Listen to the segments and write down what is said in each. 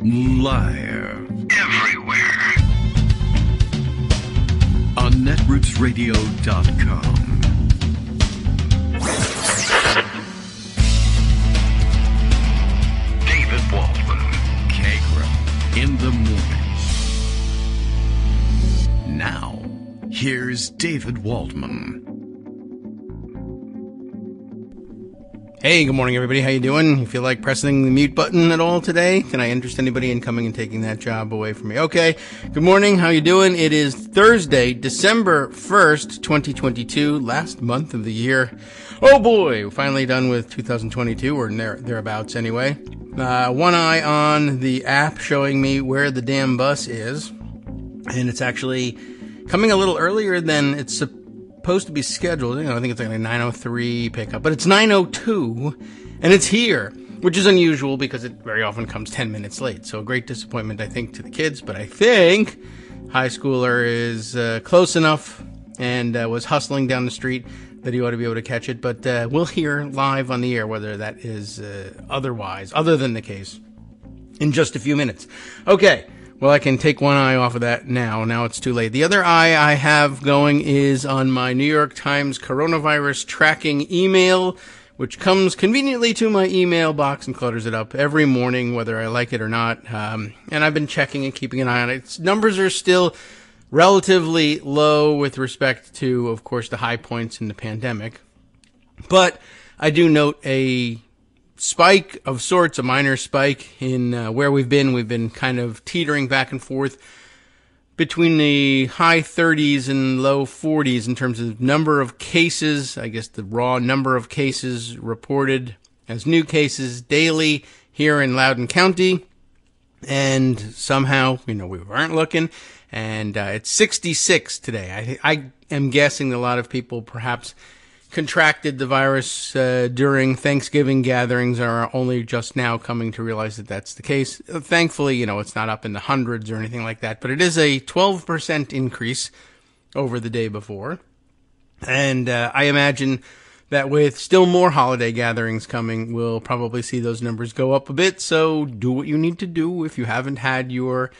Live. Everywhere. On netrootsradio.com. David Waldman. Kagro. In the morning. Now, here's David Waldman. Hey, good morning, everybody. How you doing? You feel like pressing the mute button at all today? Can I interest anybody in coming and taking that job away from me? Okay. Good morning. How you doing? It is Thursday, December 1st, 2022, last month of the year. Oh boy, we're finally done with 2022, or thereabouts anyway. One eye on the app showing me where the damn bus is, and it's actually coming a little earlier than it's supposed to be scheduled. I think it's like a 9:03 pickup, but it's 9:02 and it's here, which is unusual because it very often comes 10 minutes late. So a great disappointment, I think, to the kids, but I think high schooler is close enough and was hustling down the street that he ought to be able to catch it. But we'll hear live on the air whether that is other than the case in just a few minutes. Okay. Well, I can take one eye off of that now. Now it's too late. The other eye I have going is on my New York Times coronavirus tracking email, which comes conveniently to my email box and clutters it up every morning, whether I like it or not. And I've been checking and keeping an eye on it. Its numbers are still relatively low with respect to, of course, the high points in the pandemic. But I do note a spike of sorts, a minor spike in where we've been. We've been kind of teetering back and forth between the high 30s and low 40s in terms of number of cases. I guess the raw number of cases reported as new cases daily here in Loudoun County. And somehow, we weren't looking. And it's 66 today. I am guessing a lot of people perhaps contracted the virus during Thanksgiving gatherings are only just now coming to realize that that's the case. Thankfully, it's not up in the hundreds or anything like that, but it is a 12% increase over the day before. And I imagine that with still more holiday gatherings coming, we'll probably see those numbers go up a bit. So do what you need to do if you haven't had your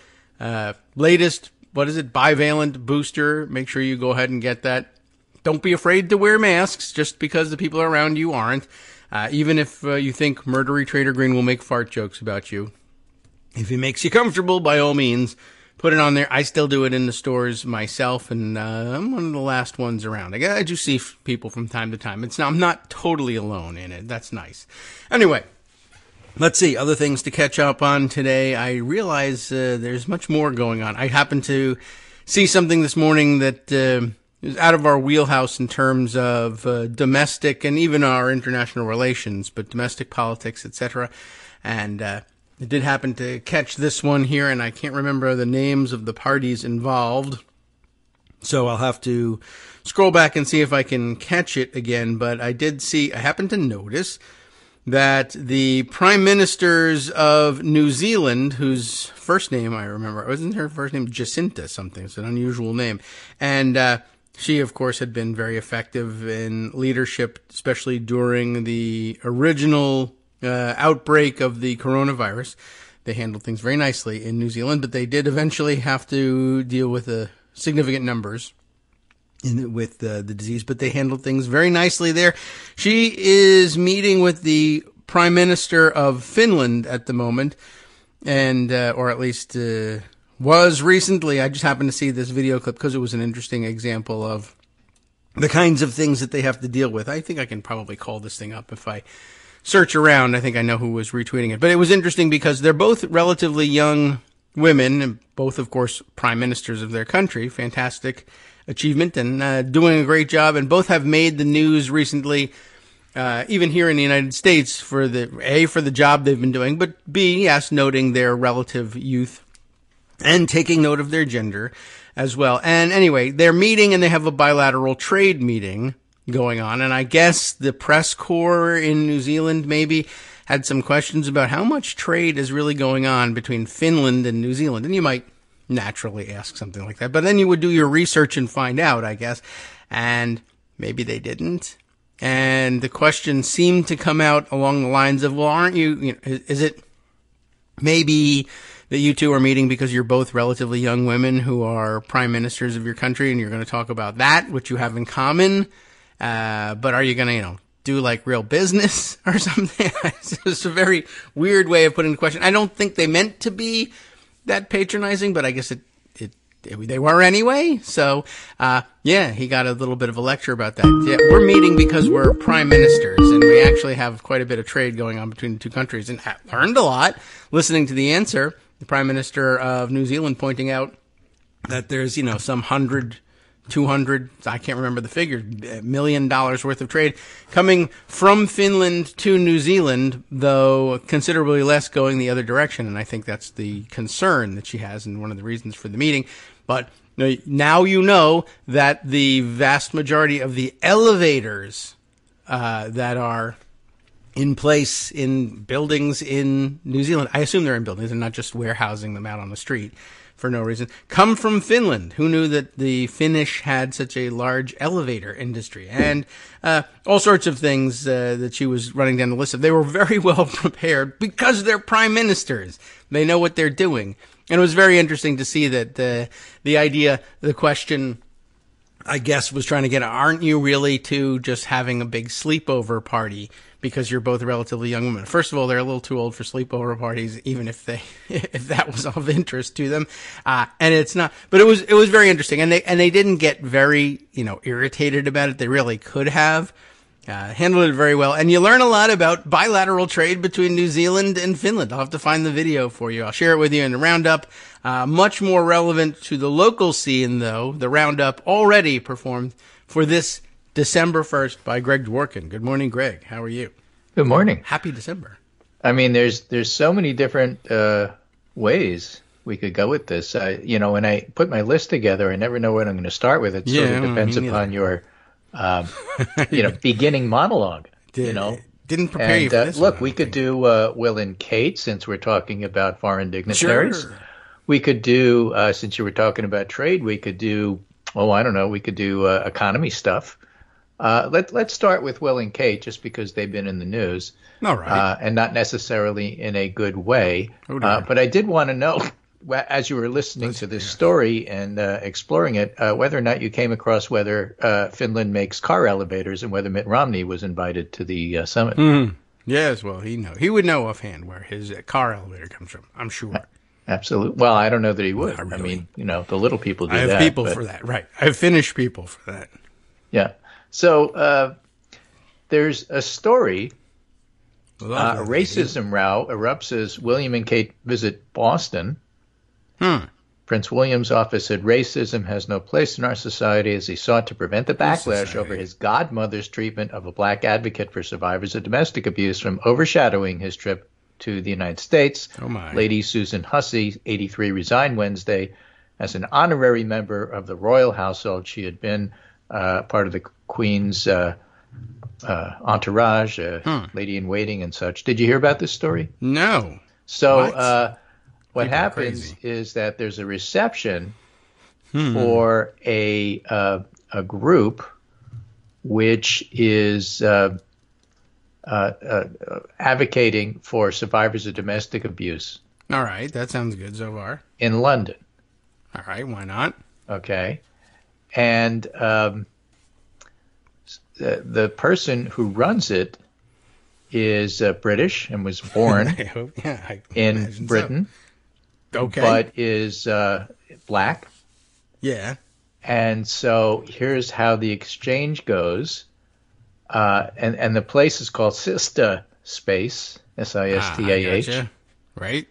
latest, bivalent booster. Make sure you go ahead and get that. Don't be afraid to wear masks just because the people around you aren't. Even if you think murdery Trader Green will make fart jokes about you. If it makes you comfortable, by all means, put it on there. I still do it in the stores myself, and I'm one of the last ones around. I do see people from time to time. I'm not totally alone in it. That's nice. Anyway, let's see. Other things to catch up on today. I realize there's much more going on. I happened to see something this morning that is out of our wheelhouse in terms of domestic and even our international relations, but domestic politics, etc. And I did happen to catch this one here, and I can't remember the names of the parties involved, so I'll have to scroll back and see if I can catch it again. But I happened to notice that the prime ministers of New Zealand, whose first name I remember, wasn't her first name Jacinta something? It's an unusual name. And she, of course, had been very effective in leadership, especially during the original outbreak of the coronavirus. They handled things very nicely in New Zealand, but they did eventually have to deal with significant numbers with the disease, but they handled things very nicely there. She is meeting with the Prime Minister of Finland at the moment, and or at least was recently. I just happened to see this video clip because it was an interesting example of the kinds of things that they have to deal with. I think I can probably call this thing up if I search around. I think I know who was retweeting it. But it was interesting because they're both relatively young women, and both, of course, prime ministers of their country. Fantastic achievement and doing a great job. And both have made the news recently, even here in the United States, for the job they've been doing, but B, yes, noting their relative youth and taking note of their gender as well. And anyway, they're meeting and they have a bilateral trade meeting going on. And I guess the press corps in New Zealand maybe had some questions about how much trade is really going on between Finland and New Zealand. And you might naturally ask something like that, but then you would do your research and find out, I guess. And maybe they didn't. And the question seemed to come out along the lines of, well, aren't you, is it maybe that you two are meeting because you're both relatively young women who are prime ministers of your country, and you're going to talk about that, which you have in common. But are you going to, do like real business or something? It's just a very weird way of putting the question. I don't think they meant to be that patronizing, but I guess they were anyway. So, he got a little bit of a lecture about that. Yeah, we're meeting because we're prime ministers, and we actually have quite a bit of trade going on between the two countries, and I learned a lot listening to the answer. The Prime Minister of New Zealand pointing out that there's, some 200, I can't remember the figure, $1 million worth of trade coming from Finland to New Zealand, though considerably less going the other direction. And I think that's the concern that she has and one of the reasons for the meeting. But now you know that the vast majority of the elevators that are in place in buildings in New Zealand, I assume they're in buildings and not just warehousing them out on the street for no reason, come from Finland. Who knew that the Finnish had such a large elevator industry? And all sorts of things that she was running down the list of. They were very well prepared because they're prime ministers. They know what they're doing. And it was very interesting to see that the question, I guess, was trying to get, aren't you really two just having a big sleepover party because you're both relatively young women? First of all, they're a little too old for sleepover parties, even if that was of interest to them. And it's not, but it was very interesting. And they didn't get very, irritated about it. They really could have. Handled it very well. And you learn a lot about bilateral trade between New Zealand and Finland. I'll have to find the video for you. I'll share it with you in the roundup. Much more relevant to the local scene, though. The roundup already performed for this December 1st by Greg Dworkin. Good morning, Greg. How are you? Good morning. Happy December. I mean, there's so many different ways we could go with this. When I put my list together, I never know what I'm going to start with. It sort of depends upon your beginning monologue. Didn't prepare you for this. Look, we could do Will and Kate, since we're talking about foreign dignitaries. Sure. We could do, since you were talking about trade, we could do, we could do economy stuff. Let's start with Will and Kate, just because they've been in the news. All right. And not necessarily in a good way. But I did want to know, as you were listening to this story and exploring it, whether or not you came across whether Finland makes car elevators and whether Mitt Romney was invited to the summit. Mm-hmm. Yes, well, he would know offhand where his car elevator comes from, I'm sure. Absolutely. Well, I don't know that he would. Really. I mean, the little people do that. I have people for that, right. I have Finnish people for that. Yeah. So there's a story. A racism row erupts as William and Kate visit Boston. Prince William's office said racism has no place in our society as he sought to prevent the backlash over his godmother's treatment of a black advocate for survivors of domestic abuse from overshadowing his trip to the United States. Oh my. Lady Susan Hussey, 83, resigned Wednesday as an honorary member of the royal household. She had been part of the Queen's entourage, lady in waiting and such. Did you hear about this story? No. So what happens is that there's a reception for a group which is advocating for survivors of domestic abuse. All right, that sounds good so far. In London. All right, why not? Okay. And the person who runs it is British and was born in Britain. So. Okay. But is black. Yeah. And so here's how the exchange goes. And the place is called Sista Space, Sistah. Gotcha. Right.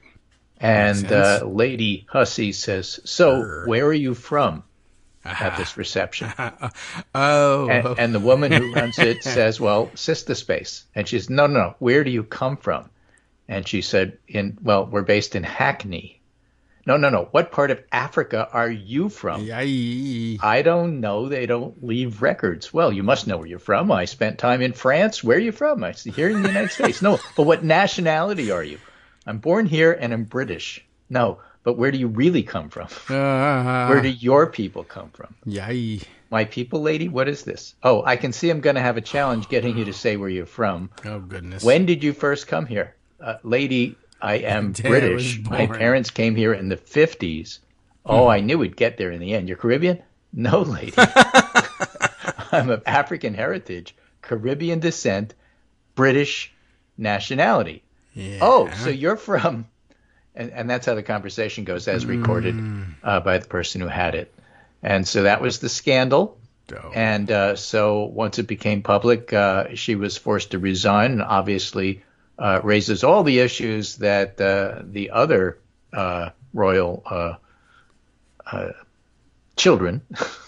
And Lady Hussey says, so where are you from at this reception? And the woman who runs it says, well, Sista Space. And she says, no, where do you come from? And she said, we're based in Hackney. No. What part of Africa are you from? I don't know. They don't leave records. Well, you must know where you're from. I spent time in France. Where are you from? I said, here in the United States. No, but what nationality are you? I'm born here and I'm British. No, but where do you really come from? Where do your people come from? My people, lady? What is this? Oh, I can see I'm going to have a challenge getting you to say where you're from. Oh, goodness. When did you first come here? Lady, I am British. My parents came here in the 50s. Oh, I knew we'd get there in the end. You're Caribbean? No, lady. I'm of African heritage, Caribbean descent, British nationality. Yeah. Oh, so you're from... And that's how the conversation goes, as recorded by the person who had it. And so that was the scandal. Dope. And so once it became public, she was forced to resign, and obviously raises all the issues that the other royal children,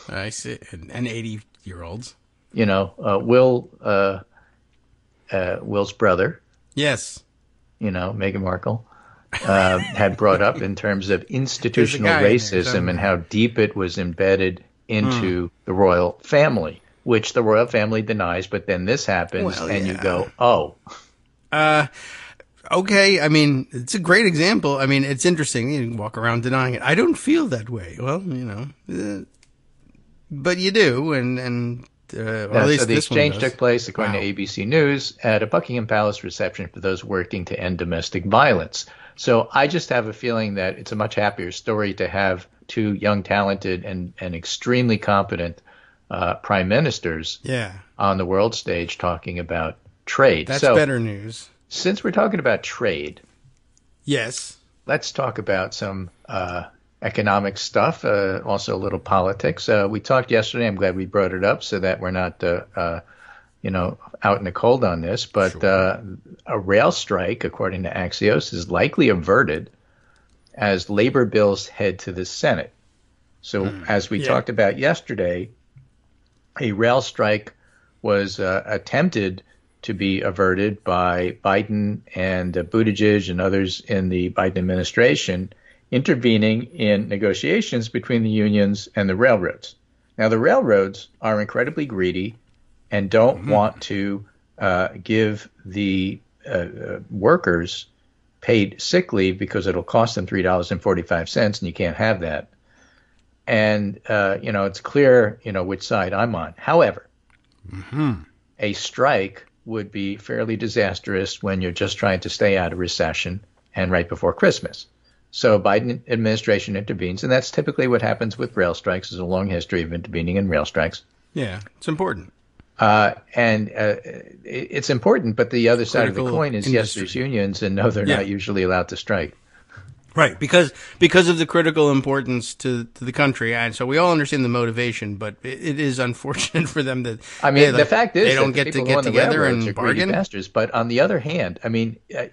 I see, and 80-year-olds, Will's brother, yes, Meghan Markle, had brought up in terms of institutional racism and how deep it was embedded into the royal family, which the royal family denies. But then this happens, you go, oh. Okay, I mean, it's a great example. I mean, it's interesting. You walk around denying it. I don't feel that way. Well, but you do, and at least so the this exchange one does. took place, according to ABC News, at a Buckingham Palace reception for those working to end domestic violence. So I just have a feeling that it's a much happier story to have two young, talented, and extremely competent prime ministers on the world stage talking about trade. That's better news. Since we're talking about trade, yes, let's talk about some economic stuff, also a little politics. We talked yesterday. I'm glad we brought it up so that we're not, out in the cold on this. But a rail strike, according to Axios, is likely averted as labor bills head to the Senate. So as we talked about yesterday, a rail strike was attempted to be averted by Biden and Buttigieg and others in the Biden administration intervening in negotiations between the unions and the railroads. Now, the railroads are incredibly greedy and don't want to give the workers paid sick leave because it'll cost them $3.45, and you can't have that. And, it's clear, which side I'm on. However, a strike would be fairly disastrous when you're just trying to stay out of recession and right before Christmas. So Biden administration intervenes, and that's typically what happens with rail strikes. There's a long history of intervening in rail strikes. Yeah, it's important. It's important, but the other side of the coin is, yes, there's unions, and no, they're not usually allowed to strike. Right, because of the critical importance to the country, and so we all understand the motivation, but it is unfortunate for them that the fact is they don't get to get together and bargain. Bastards. But on the other hand,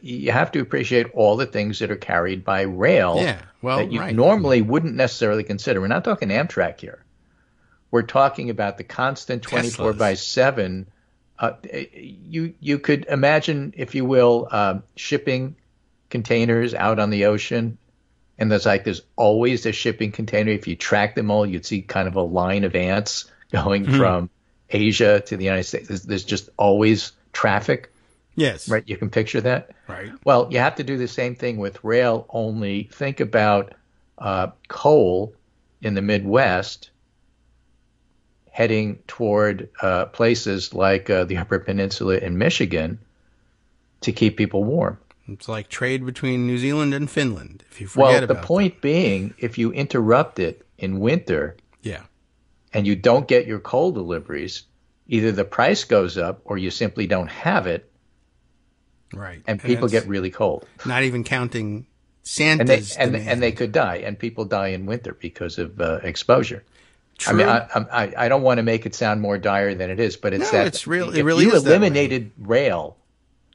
you have to appreciate all the things that are carried by rail that you normally wouldn't necessarily consider. We're not talking Amtrak here. We're talking about the constant 24/7. You could imagine, if you will, shipping containers out on the ocean, and there's always a shipping container. If you track them all, you'd see kind of a line of ants going from Asia to the United States. There's just always traffic. Yes. Right. You can picture that. Right. Well, you have to do the same thing with rail, only think about coal in the Midwest heading toward places like the Upper Peninsula in Michigan to keep people warm. It's like trade between New Zealand and Finland, if you forget about it. Well, the point being, if you interrupt it in winter and you don't get your coal deliveries, either the price goes up or you simply don't have it. Right. And people get really cold. Not even counting Santa's demand. And they could die. And people die in winter because of exposure. True. I don't want to make it sound more dire than it is, but it's it's real. It really is. If you eliminated rail,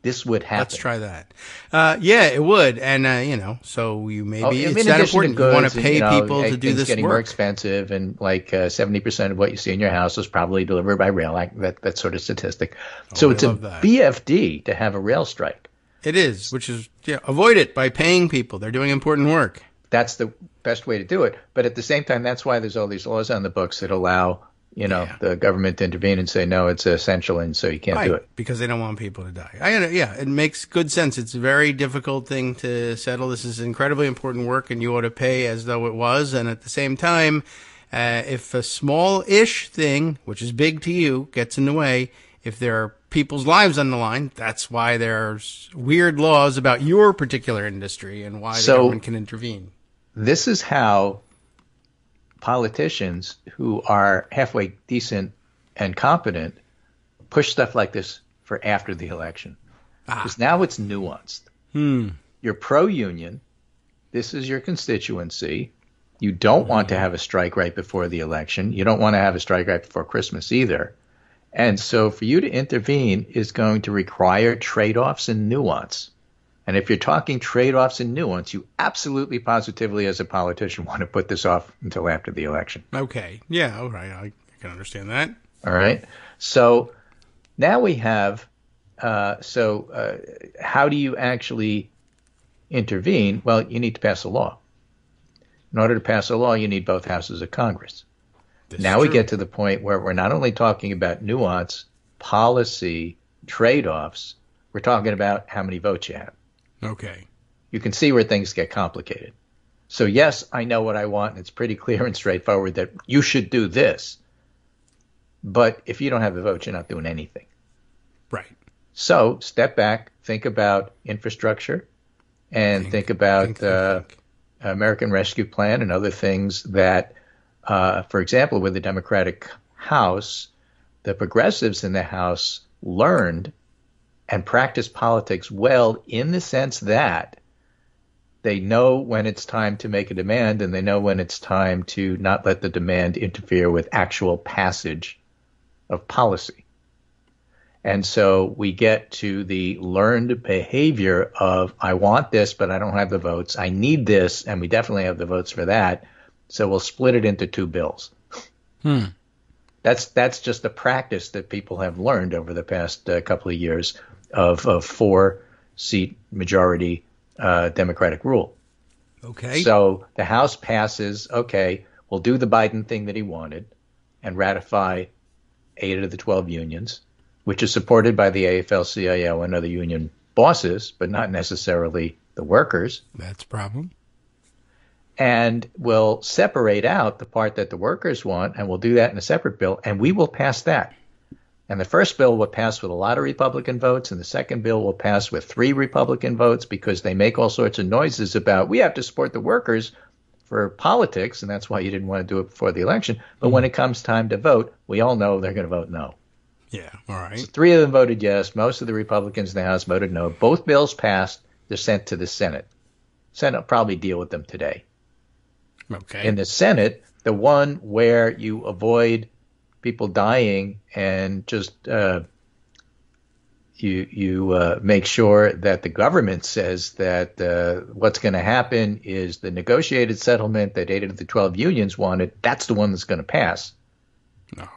this would happen. Let's try that. It would. And, so you maybe it's not important. You want to pay people to do this getting work. More expensive, and like 70% of what you see in your house is probably delivered by rail. That sort of statistic. So it's a BFD to have a rail strike. It is, which is, avoid it by paying people. They're doing important work. That's the best way to do it. But at the same time, that's why there's all these laws on the books that allow the government to intervene and say, no, it's essential, and so you can't do it. Because they don't want people to die. It makes good sense. It's a very difficult thing to settle. This is incredibly important work, and you ought to pay as though it was. And at the same time, if a small-ish thing, which is big to you, gets in the way, if there are people's lives on the line. That's why there's weird laws about your particular industry and why the government can intervene. This is how politicians who are halfway decent and competent push stuff like this for after the election. Because now it's nuanced. You're pro-union. This is your constituency. You don't want to have a strike right before the election. You don't want to have a strike right before Christmas either. And so for you to intervene is going to require trade-offs and nuance. And if you're talking trade-offs and nuance, you absolutely positively as a politician want to put this off until after the election. Okay. Yeah, all right. I can understand that. All right. So now we have, how do you actually intervene? Well, you need to pass a law. In order to pass a law, you need both houses of Congress. Now we get to the point where we're not only talking about nuance, policy, trade-offs, we're talking about how many votes you have. Okay. You can see where things get complicated. So yes, I know what I want, and it's pretty clear and straightforward that you should do this. But if you don't have the votes, you're not doing anything. Right. So step back, think about infrastructure, and think about American Rescue Plan and other things that, for example, with the Democratic House, the progressives in the House learned and practiced politics well in the sense that they know when it's time to make a demand and they know when it's time to not let the demand interfere with actual passage of policy. And so we get to the learned behavior of, I want this, but I don't have the votes. I need this, and we definitely have the votes for that. So we'll split it into two bills. That's just a practice that people have learned over the past couple of years of 4-seat majority Democratic rule. Okay. So the House passes, okay, we'll do the Biden thing that he wanted and ratify 8 of the 12 unions, which is supported by the AFL-CIO and other union bosses, but not necessarily the workers. That's a problem. And we'll separate out the part that the workers want, and we'll do that in a separate bill, and we will pass that. And the first bill will pass with a lot of Republican votes, and the second bill will pass with 3 Republican votes because they make all sorts of noises about, we have to support the workers for politics, and that's why you didn't want to do it before the election. But when it comes time to vote, we all know they're going to vote no. Yeah, all right. So 3 of them voted yes. Most of the Republicans in the House voted no. Both bills passed. They're sent to the Senate. Senate will probably deal with them today. Okay. In the Senate, the one where you avoid people dying and just you make sure that the government says that what's going to happen is the negotiated settlement that 8 of the 12 unions wanted, that's the one that's going to pass.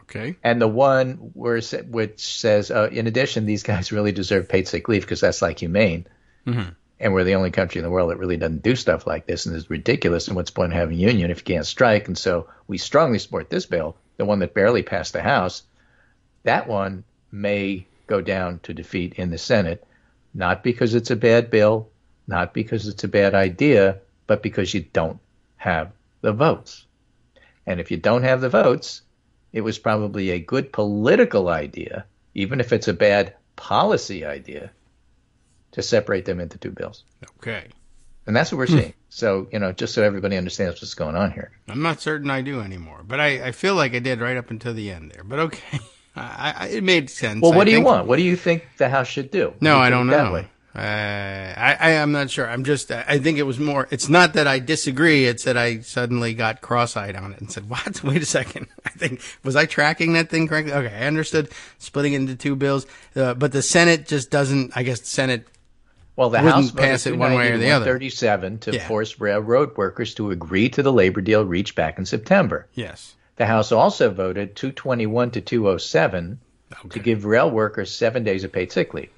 Okay. And the one which says, in addition, these guys really deserve paid sick leave because that's like humane. Mm-hmm. And we're the only country in the world that really doesn't do stuff like this, and it's ridiculous. And what's the point of having a union if you can't strike? And so we strongly support this bill, the one that barely passed the House. That one may go down to defeat in the Senate, not because it's a bad bill, not because it's a bad idea, but because you don't have the votes. And if you don't have the votes, it was probably a good political idea, even if it's a bad policy idea, to separate them into 2 bills. Okay. And that's what we're seeing. So, just so everybody understands what's going on here. I'm not certain I do anymore, but I feel like I did right up until the end there. But okay. It made sense. Well, what do you want? What do you think the House should do? No, I don't know. I'm not sure. I think it was more, it's not that I disagree. It's that I suddenly got cross-eyed on it and said, what? Wait a second. Was I tracking that thing correctly? Okay. I understood splitting it into 2 bills. But the Senate just doesn't, I guess the Senate the House pass it one way or the other. 37 to force railroad workers to agree to the labor deal reached back in September. Yes. The House also voted 221 to 207 to give rail workers 7 days of paid sick leave.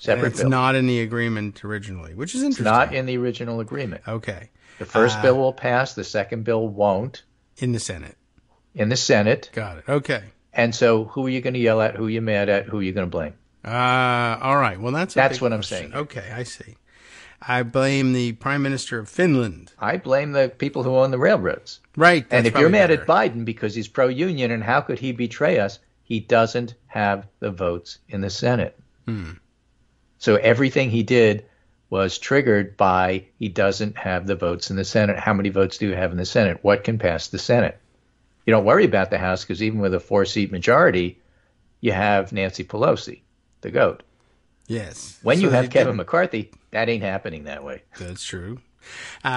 Separate It's bill. not in the agreement originally, which is interesting. It's not in the original agreement. Okay. The first bill will pass. The second bill won't. In the Senate. In the Senate. Got it. Okay. And so who are you going to yell at? Who are you mad at? Who are you going to blame? All right. Well, that's what I'm saying. Okay, I see. I blame the Prime Minister of Finland. I blame the people who own the railroads. Right. And if you're mad at Biden because he's pro-union and how could he betray us, he doesn't have the votes in the Senate. So everything he did was triggered by he doesn't have the votes in the Senate. How many votes do you have in the Senate? What can pass the Senate? You don't worry about the House because even with a 4-seat majority, you have Nancy Pelosi, the GOAT. Yes. When you have Kevin McCarthy, that ain't happening that way. That's true.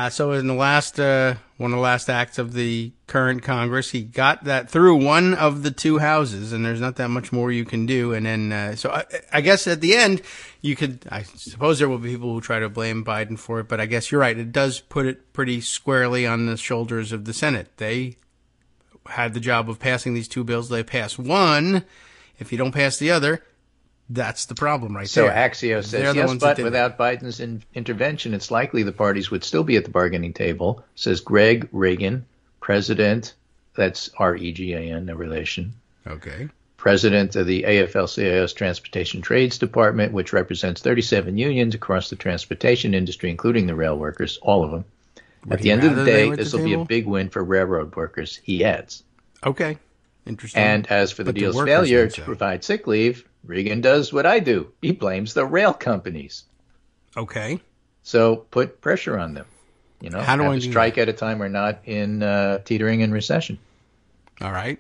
So in the last one of the last acts of the current Congress, he got that through one of the two houses, and there's not that much more you can do. And then, so I guess at the end, I suppose there will be people who try to blame Biden for it, but I guess you're right. It does put it pretty squarely on the shoulders of the Senate. They had the job of passing these two bills. They pass one. If you don't pass the other, that's the problem right there. So Axios says, yes, but without Biden's intervention, it's likely the parties would still be at the bargaining table, says Greg Regan, president, that's R-E-G-A-N, no relation. Okay. President of the AFL-CIO's Transportation Trades Department, which represents 37 unions across the transportation industry, including the rail workers, all of them. At the end of the day, this will be a big win for railroad workers, he adds. Okay. Interesting. And as for the deal's failure to provide sick leave, Regan does what I do. He blames the rail companies. Okay. So put pressure on them. You know, how do I strike at a time we're not in teetering in recession. All right.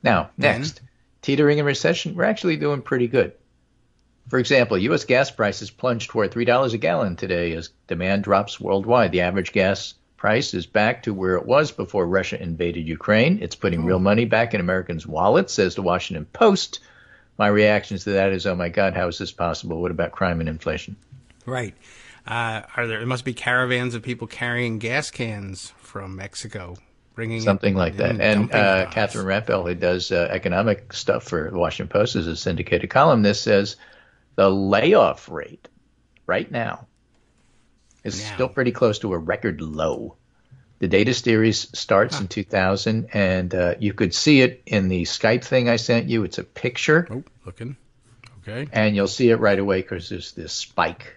Now, next, teetering in recession, we're actually doing pretty good. For example, U.S. gas prices plunged toward $3 a gallon today as demand drops worldwide. The average gas price is back to where it was before Russia invaded Ukraine. It's putting real money back in Americans' wallets, says the Washington Post. My reactions to that is, oh, my God, how is this possible? What about crime and inflation? Right. There must be caravans of people carrying gas cans from Mexico, bringing something like that. And Catherine Rampell, who does economic stuff for the Washington Post, is a syndicated columnist, says the layoff rate right now is still pretty close to a record low. The data series starts in 2000, and you could see it in the Skype thing I sent you. It's a picture. Oh, looking. Okay. And you'll see it right away because there's this spike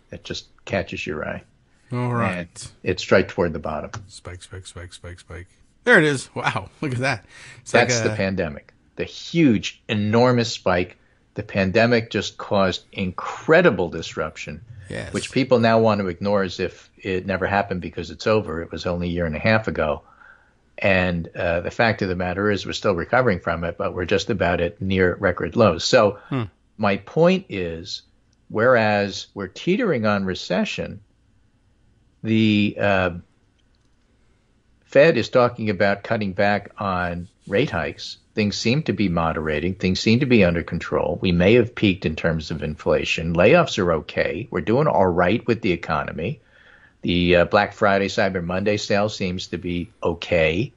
that just catches your eye. All right. And it's right toward the bottom. Spike, spike, spike, spike, spike. There it is. Wow, look at that. That's the pandemic. The huge, enormous spike. The pandemic just caused incredible disruption. Yes. Which people now want to ignore as if it never happened because it's over. It was only a year and a half ago. And the fact of the matter is we're still recovering from it, but we're just about at near record lows. So my point is, whereas we're teetering on recession, the Fed is talking about cutting back on rate hikes. Things seem to be moderating. Things seem to be under control. We may have peaked in terms of inflation. Layoffs are okay. We're doing all right with the economy. The Black Friday, Cyber Monday sale seems to be okay.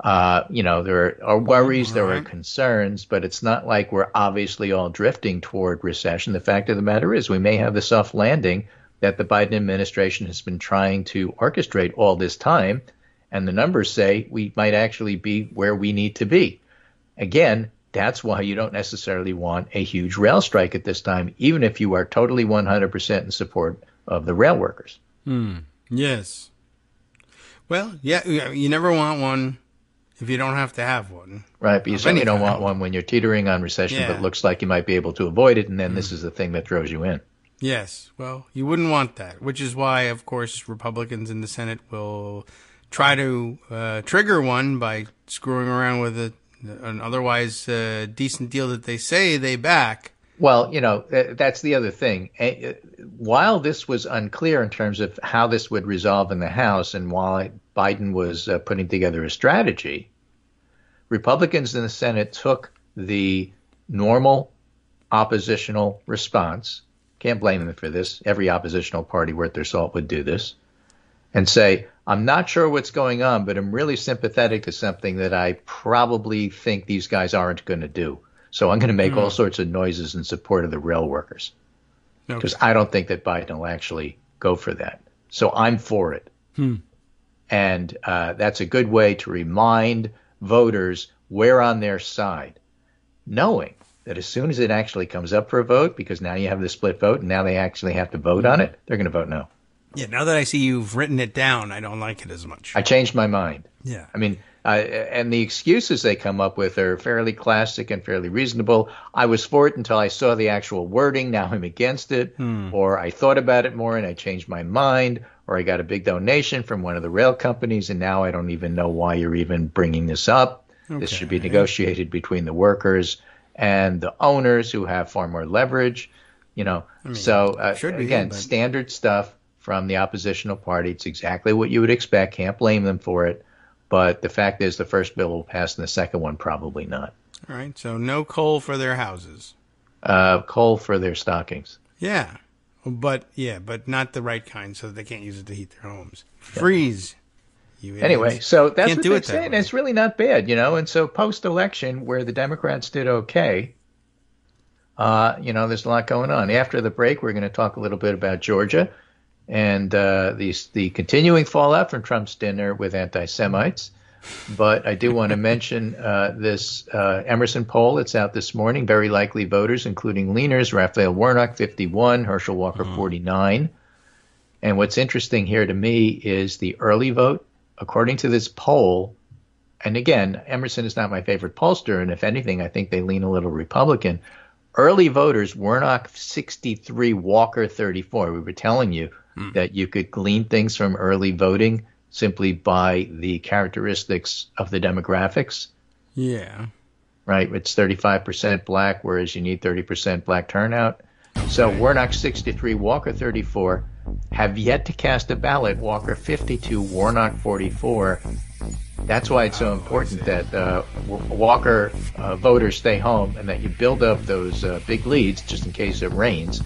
There are worries, there are concerns, but it's not like we're obviously all drifting toward recession. The fact of the matter is we may have the soft landing that the Biden administration has been trying to orchestrate all this time, and the numbers say we might actually be where we need to be. Again, that's why you don't necessarily want a huge rail strike at this time, even if you are totally 100% in support of the rail workers. Yes. Well, yeah, you never want one if you don't have to have one. Right, but you certainly don't want one when you're teetering on recession, but it looks like you might be able to avoid it, and then this is the thing that throws you in. Yes, well, you wouldn't want that, which is why, of course, Republicans in the Senate will try to trigger one by screwing around with an otherwise decent deal that they say they back. Well, that's the other thing. While this was unclear in terms of how this would resolve in the House, and while Biden was putting together a strategy, Republicans in the Senate took the normal oppositional response. Can't blame them for this. Every oppositional party worth their salt would do this. And say, I'm not sure what's going on, but I'm really sympathetic to something that I probably think these guys aren't going to do. So I'm going to make all sorts of noises in support of the rail workers. Because I don't think that Biden will actually go for that. So I'm for it. And that's a good way to remind voters we're on their side, knowing that as soon as it actually comes up for a vote, because now you have the split vote and now they actually have to vote on it, they're going to vote no. Yeah, now that I see you've written it down, I don't like it as much. I changed my mind. Yeah. I mean, And the excuses they come up with are fairly classic and fairly reasonable. I was for it until I saw the actual wording. Now I'm against it. Or I thought about it more and I changed my mind. Or I got a big donation from one of the rail companies, and now I don't even know why you're even bringing this up. Okay. This should be negotiated between the workers and the owners who have far more leverage. Again, standard stuff from the oppositional party. It's exactly what you would expect. Can't blame them for it. But the fact is the first bill will pass and the second one probably not. All right. So no coal for their houses. Coal for their stockings. Yeah. But not the right kind, so they can't use it to heat their homes. Freeze. Anyway, so that's what they're saying. It's really not bad, And so post-election, where the Democrats did okay, there's a lot going on. After the break, we're going to talk a little bit about Georgia and the continuing fallout from Trump's dinner with anti-Semites. But I do want to mention this Emerson poll that's out this morning. Very likely voters, including leaners, Raphael Warnock, 51, Herschel Walker, 49. And what's interesting here to me is the early vote. According to this poll, and again, Emerson is not my favorite pollster, and if anything, I think they lean a little Republican. Early voters, Warnock 63, Walker 34. We were telling you that you could glean things from early voting simply by the characteristics of the demographics. Yeah. Right? It's 35% black, whereas you need 30% black turnout. So Warnock 63, Walker 34 have yet to cast a ballot. Walker 52, Warnock 44. That's why it's so important that Walker voters stay home and that you build up those big leads just in case it rains.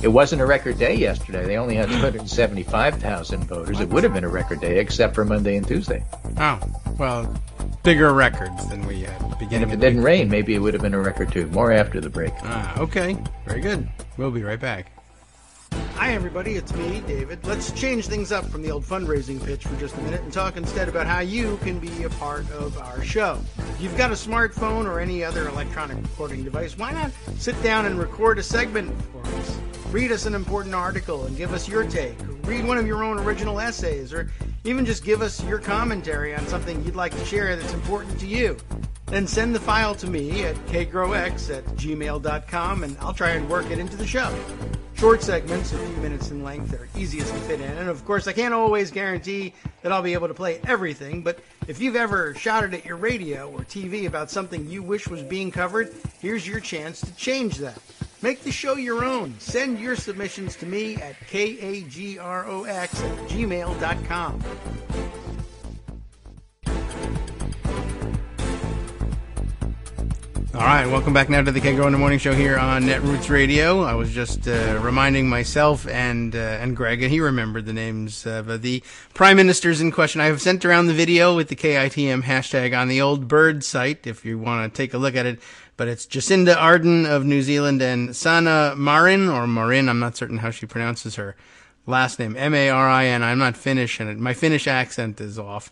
It wasn't a record day yesterday. They only had 275,000 voters. It would have been a record day except for Monday and Tuesday. Oh, well, bigger records than we had at the beginning. And if it didn't rain, maybe it would have been a record too. More after the break. Okay. Very good. We'll be right back. Hi, everybody. It's me, David. Let's change things up from the old fundraising pitch for just a minute and talk instead about how you can be a part of our show. If you've got a smartphone or any other electronic recording device, why not sit down and record a segment for us? Read us an important article and give us your take. Or read one of your own original essays, or even just give us your commentary on something you'd like to share that's important to you. Then send the file to me at kagrox@gmail.com, and I'll try and work it into the show. Short segments, a few minutes in length, are easiest to fit in. And of course, I can't always guarantee that I'll be able to play everything, but if you've ever shouted at your radio or TV about something you wish was being covered, here's your chance to change that. Make the show your own. Send your submissions to me at kagrox@gmail.com. All right, welcome back now to the Kagro in the Morning Show here on Netroots Radio. I was just reminding myself and Greg, and he remembered the names of the prime ministers in question. I have sent around the video with the KITM hashtag on the old bird site if you want to take a look at it. But it's Jacinda Ardern of New Zealand and Sanna Marin, or Marin, I'm not certain how she pronounces her last name, Marin. I'm not Finnish, and my Finnish accent is off.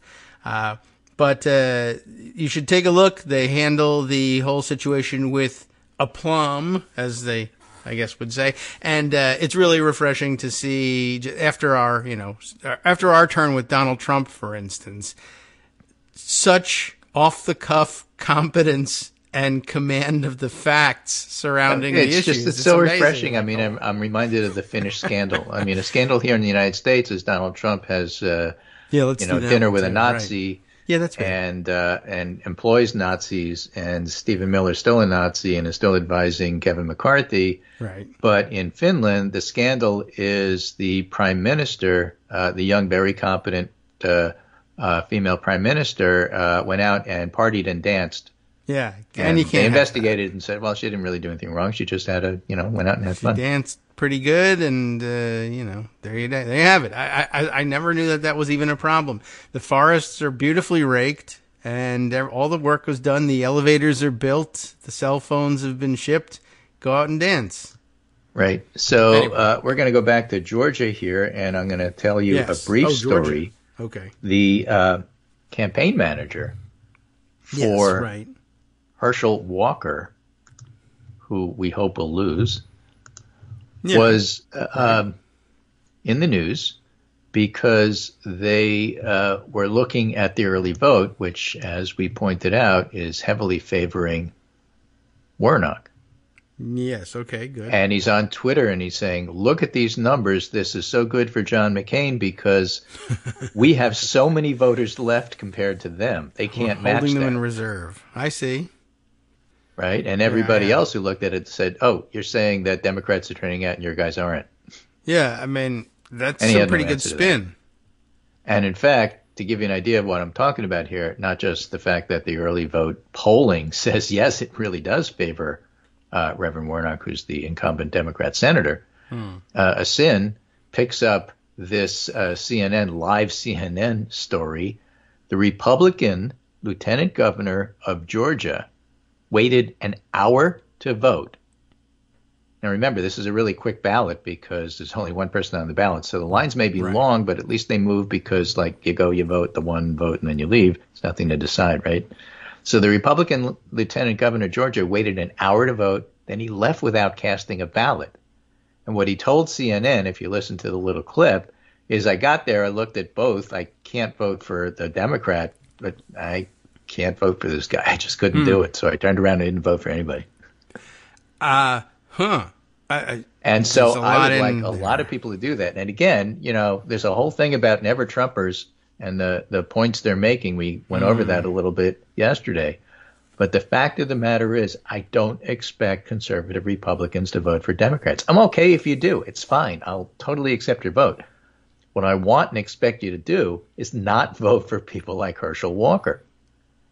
But you should take a look. They handle the whole situation with aplomb, as they, I guess, would say. And it's really refreshing to see after our turn with Donald Trump, for instance, such off-the-cuff competence and command of the facts surrounding the issues. It's so refreshing. I mean, I'm reminded of the Finnish scandal. I mean, a scandal here in the United States is Donald Trump has dinner with a Nazi. Right. Yeah, that's right. And employs Nazis, and Stephen Miller's still a Nazi and is still advising Kevin McCarthy. Right. But in Finland, the scandal is the prime minister, the young, very competent female prime minister, went out and partied and danced. Yeah, and you can't. They investigated and said, well, she didn't really do anything wrong. She just had went out and had fun. She danced pretty good, and there you have it. I never knew that was even a problem. The forests are beautifully raked, and all the work was done. The elevators are built. The cell phones have been shipped. Go out and dance. Right. So anyway. We're going to go back to Georgia here, and I'm going to tell you a brief story. Okay. The campaign manager for Herschel Walker, who we hope will lose, was in the news because they were looking at the early vote, which, as we pointed out, is heavily favoring Warnock. Yes, okay, good. And he's on Twitter and he's saying, look at these numbers. This is so good for John McCain because we have so many voters left compared to them. They can't match that. Holding them in reserve. I see. Right? And everybody else who looked at it said, oh, you're saying that Democrats are turning out and your guys aren't. Yeah, I mean, that's a pretty good spin. And in fact, to give you an idea of what I'm talking about here, not just the fact that the early vote polling says, yes, it really does favor Reverend Warnock, who's the incumbent Democrat senator. Asin picks up this live CNN story. The Republican lieutenant governor of Georgia waited an hour to vote. Now remember, this is a really quick ballot because there's only one person on the ballot. So the lines may be long, but at least they move because, like, you go, you vote, the one vote, and then you leave. It's nothing to decide, right? So the Republican lieutenant governor of Georgia waited an hour to vote. Then he left without casting a ballot. And what he told CNN, if you listen to the little clip, is I got there, I looked at both. I can't vote for the Democrat, but I can't vote for this guy. I just couldn't do it. So I turned around and didn't vote for anybody. And so I would like a lot of people to do that. And again, you know, there's a whole thing about never Trumpers and the points they're making. We went over that a little bit yesterday. But the fact of the matter is, I don't expect conservative Republicans to vote for Democrats. I'm okay if you do. It's fine. I'll totally accept your vote. What I want and expect you to do is not vote for people like Herschel Walker.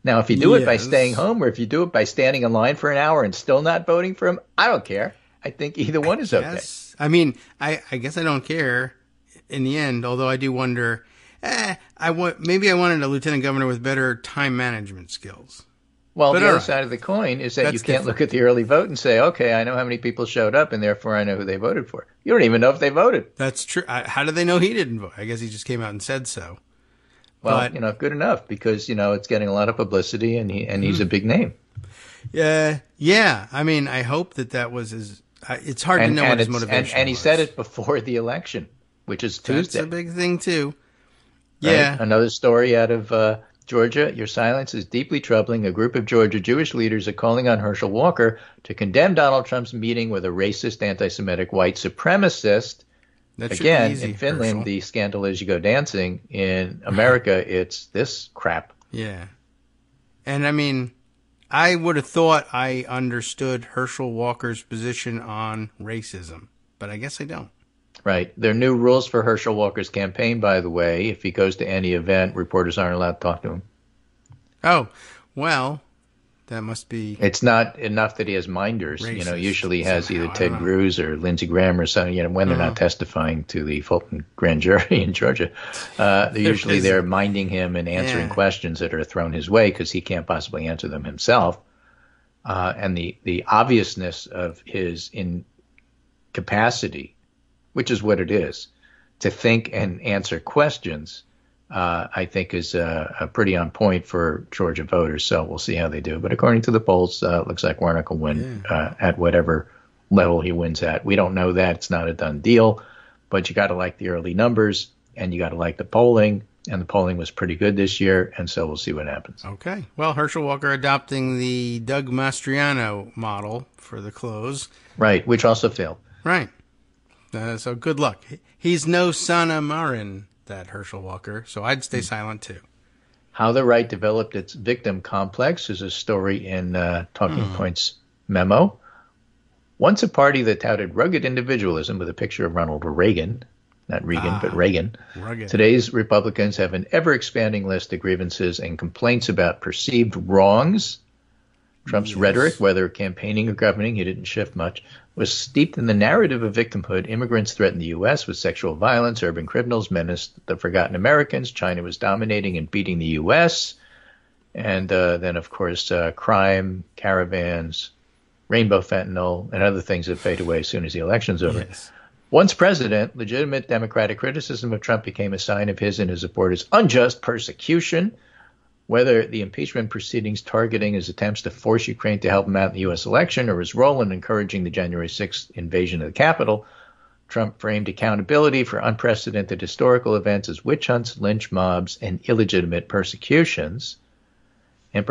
Now, if you do it by staying home or if you do it by standing in line for an hour and still not voting for him, I don't care. I think either one is okay. I mean, I guess I don't care in the end, although I do wonder, maybe I wanted a lieutenant governor with better time management skills. Well, the other side of the coin is that you can't look at the early vote and say, okay, I know how many people showed up, and therefore I know who they voted for. You don't even know if they voted. That's true. How do they know he didn't vote? I guess he just came out and said so. Well, good enough because, it's getting a lot of publicity, and he's a big name. Yeah. I mean, I hope that was his. It's hard to know what his motivation and he said it before the election, which is Tuesday. That's a big thing, too. Right? Yeah. Another story out of Georgia. Your silence is deeply troubling. A group of Georgia Jewish leaders are calling on Herschel Walker to condemn Donald Trump's meeting with a racist, anti-Semitic white supremacist. Again, in Finland, Herschel. The scandal is you go dancing. In America, it's this crap. Yeah. And I mean, I would have thought I understood Herschel Walker's position on racism, but I guess I don't. Right. There are new rules for Herschel Walker's campaign, by the way. If he goes to any event, reporters aren't allowed to talk to him. Oh, well, that must be... It's not enough that he has minders. Racist. Usually he has either Ted Cruz or Lindsey Graham or something, when they're not testifying to the Fulton grand jury in Georgia. They're minding him and answering questions that are thrown his way because he can't possibly answer them himself. And the obviousness of his incapacity, which is what it is, to think and answer questions, I think is pretty on point for Georgia voters. So we'll see how they do. But according to the polls, looks like Warnock will win at whatever level he wins at. We don't know that. It's not a done deal. But you got to like the early numbers, and you got to like the polling. And the polling was pretty good this year, and so we'll see what happens. Okay. Well, Herschel Walker adopting the Doug Mastriano model for the close. Right, which also failed. Right. So good luck. He's no Sanna Marin, that Herschel Walker, so I'd stay silent too. How the right developed its victim complex is a story in Talking Points memo. Once a party that touted rugged individualism with a picture of Ronald Reagan, not Regan, but Reagan. Rugged. Today's Republicans have an ever-expanding list of grievances and complaints about perceived wrongs. Trump's rhetoric, whether campaigning or governing, he didn't shift much, was steeped in the narrative of victimhood. Immigrants threatened the U.S. with sexual violence. Urban criminals menaced the forgotten Americans. China was dominating and beating the U.S. And then, of course, crime, caravans, rainbow fentanyl, and other things that fade away as soon as the election's over. Yes. Once president, legitimate Democratic criticism of Trump became a sign of his and his supporters' unjust persecution. Whether the impeachment proceedings targeting his attempts to force Ukraine to help him out in the U.S. election or his role in encouraging the January 6th invasion of the Capitol, Trump framed accountability for unprecedented historical events as witch hunts, lynch mobs, and illegitimate persecutions. And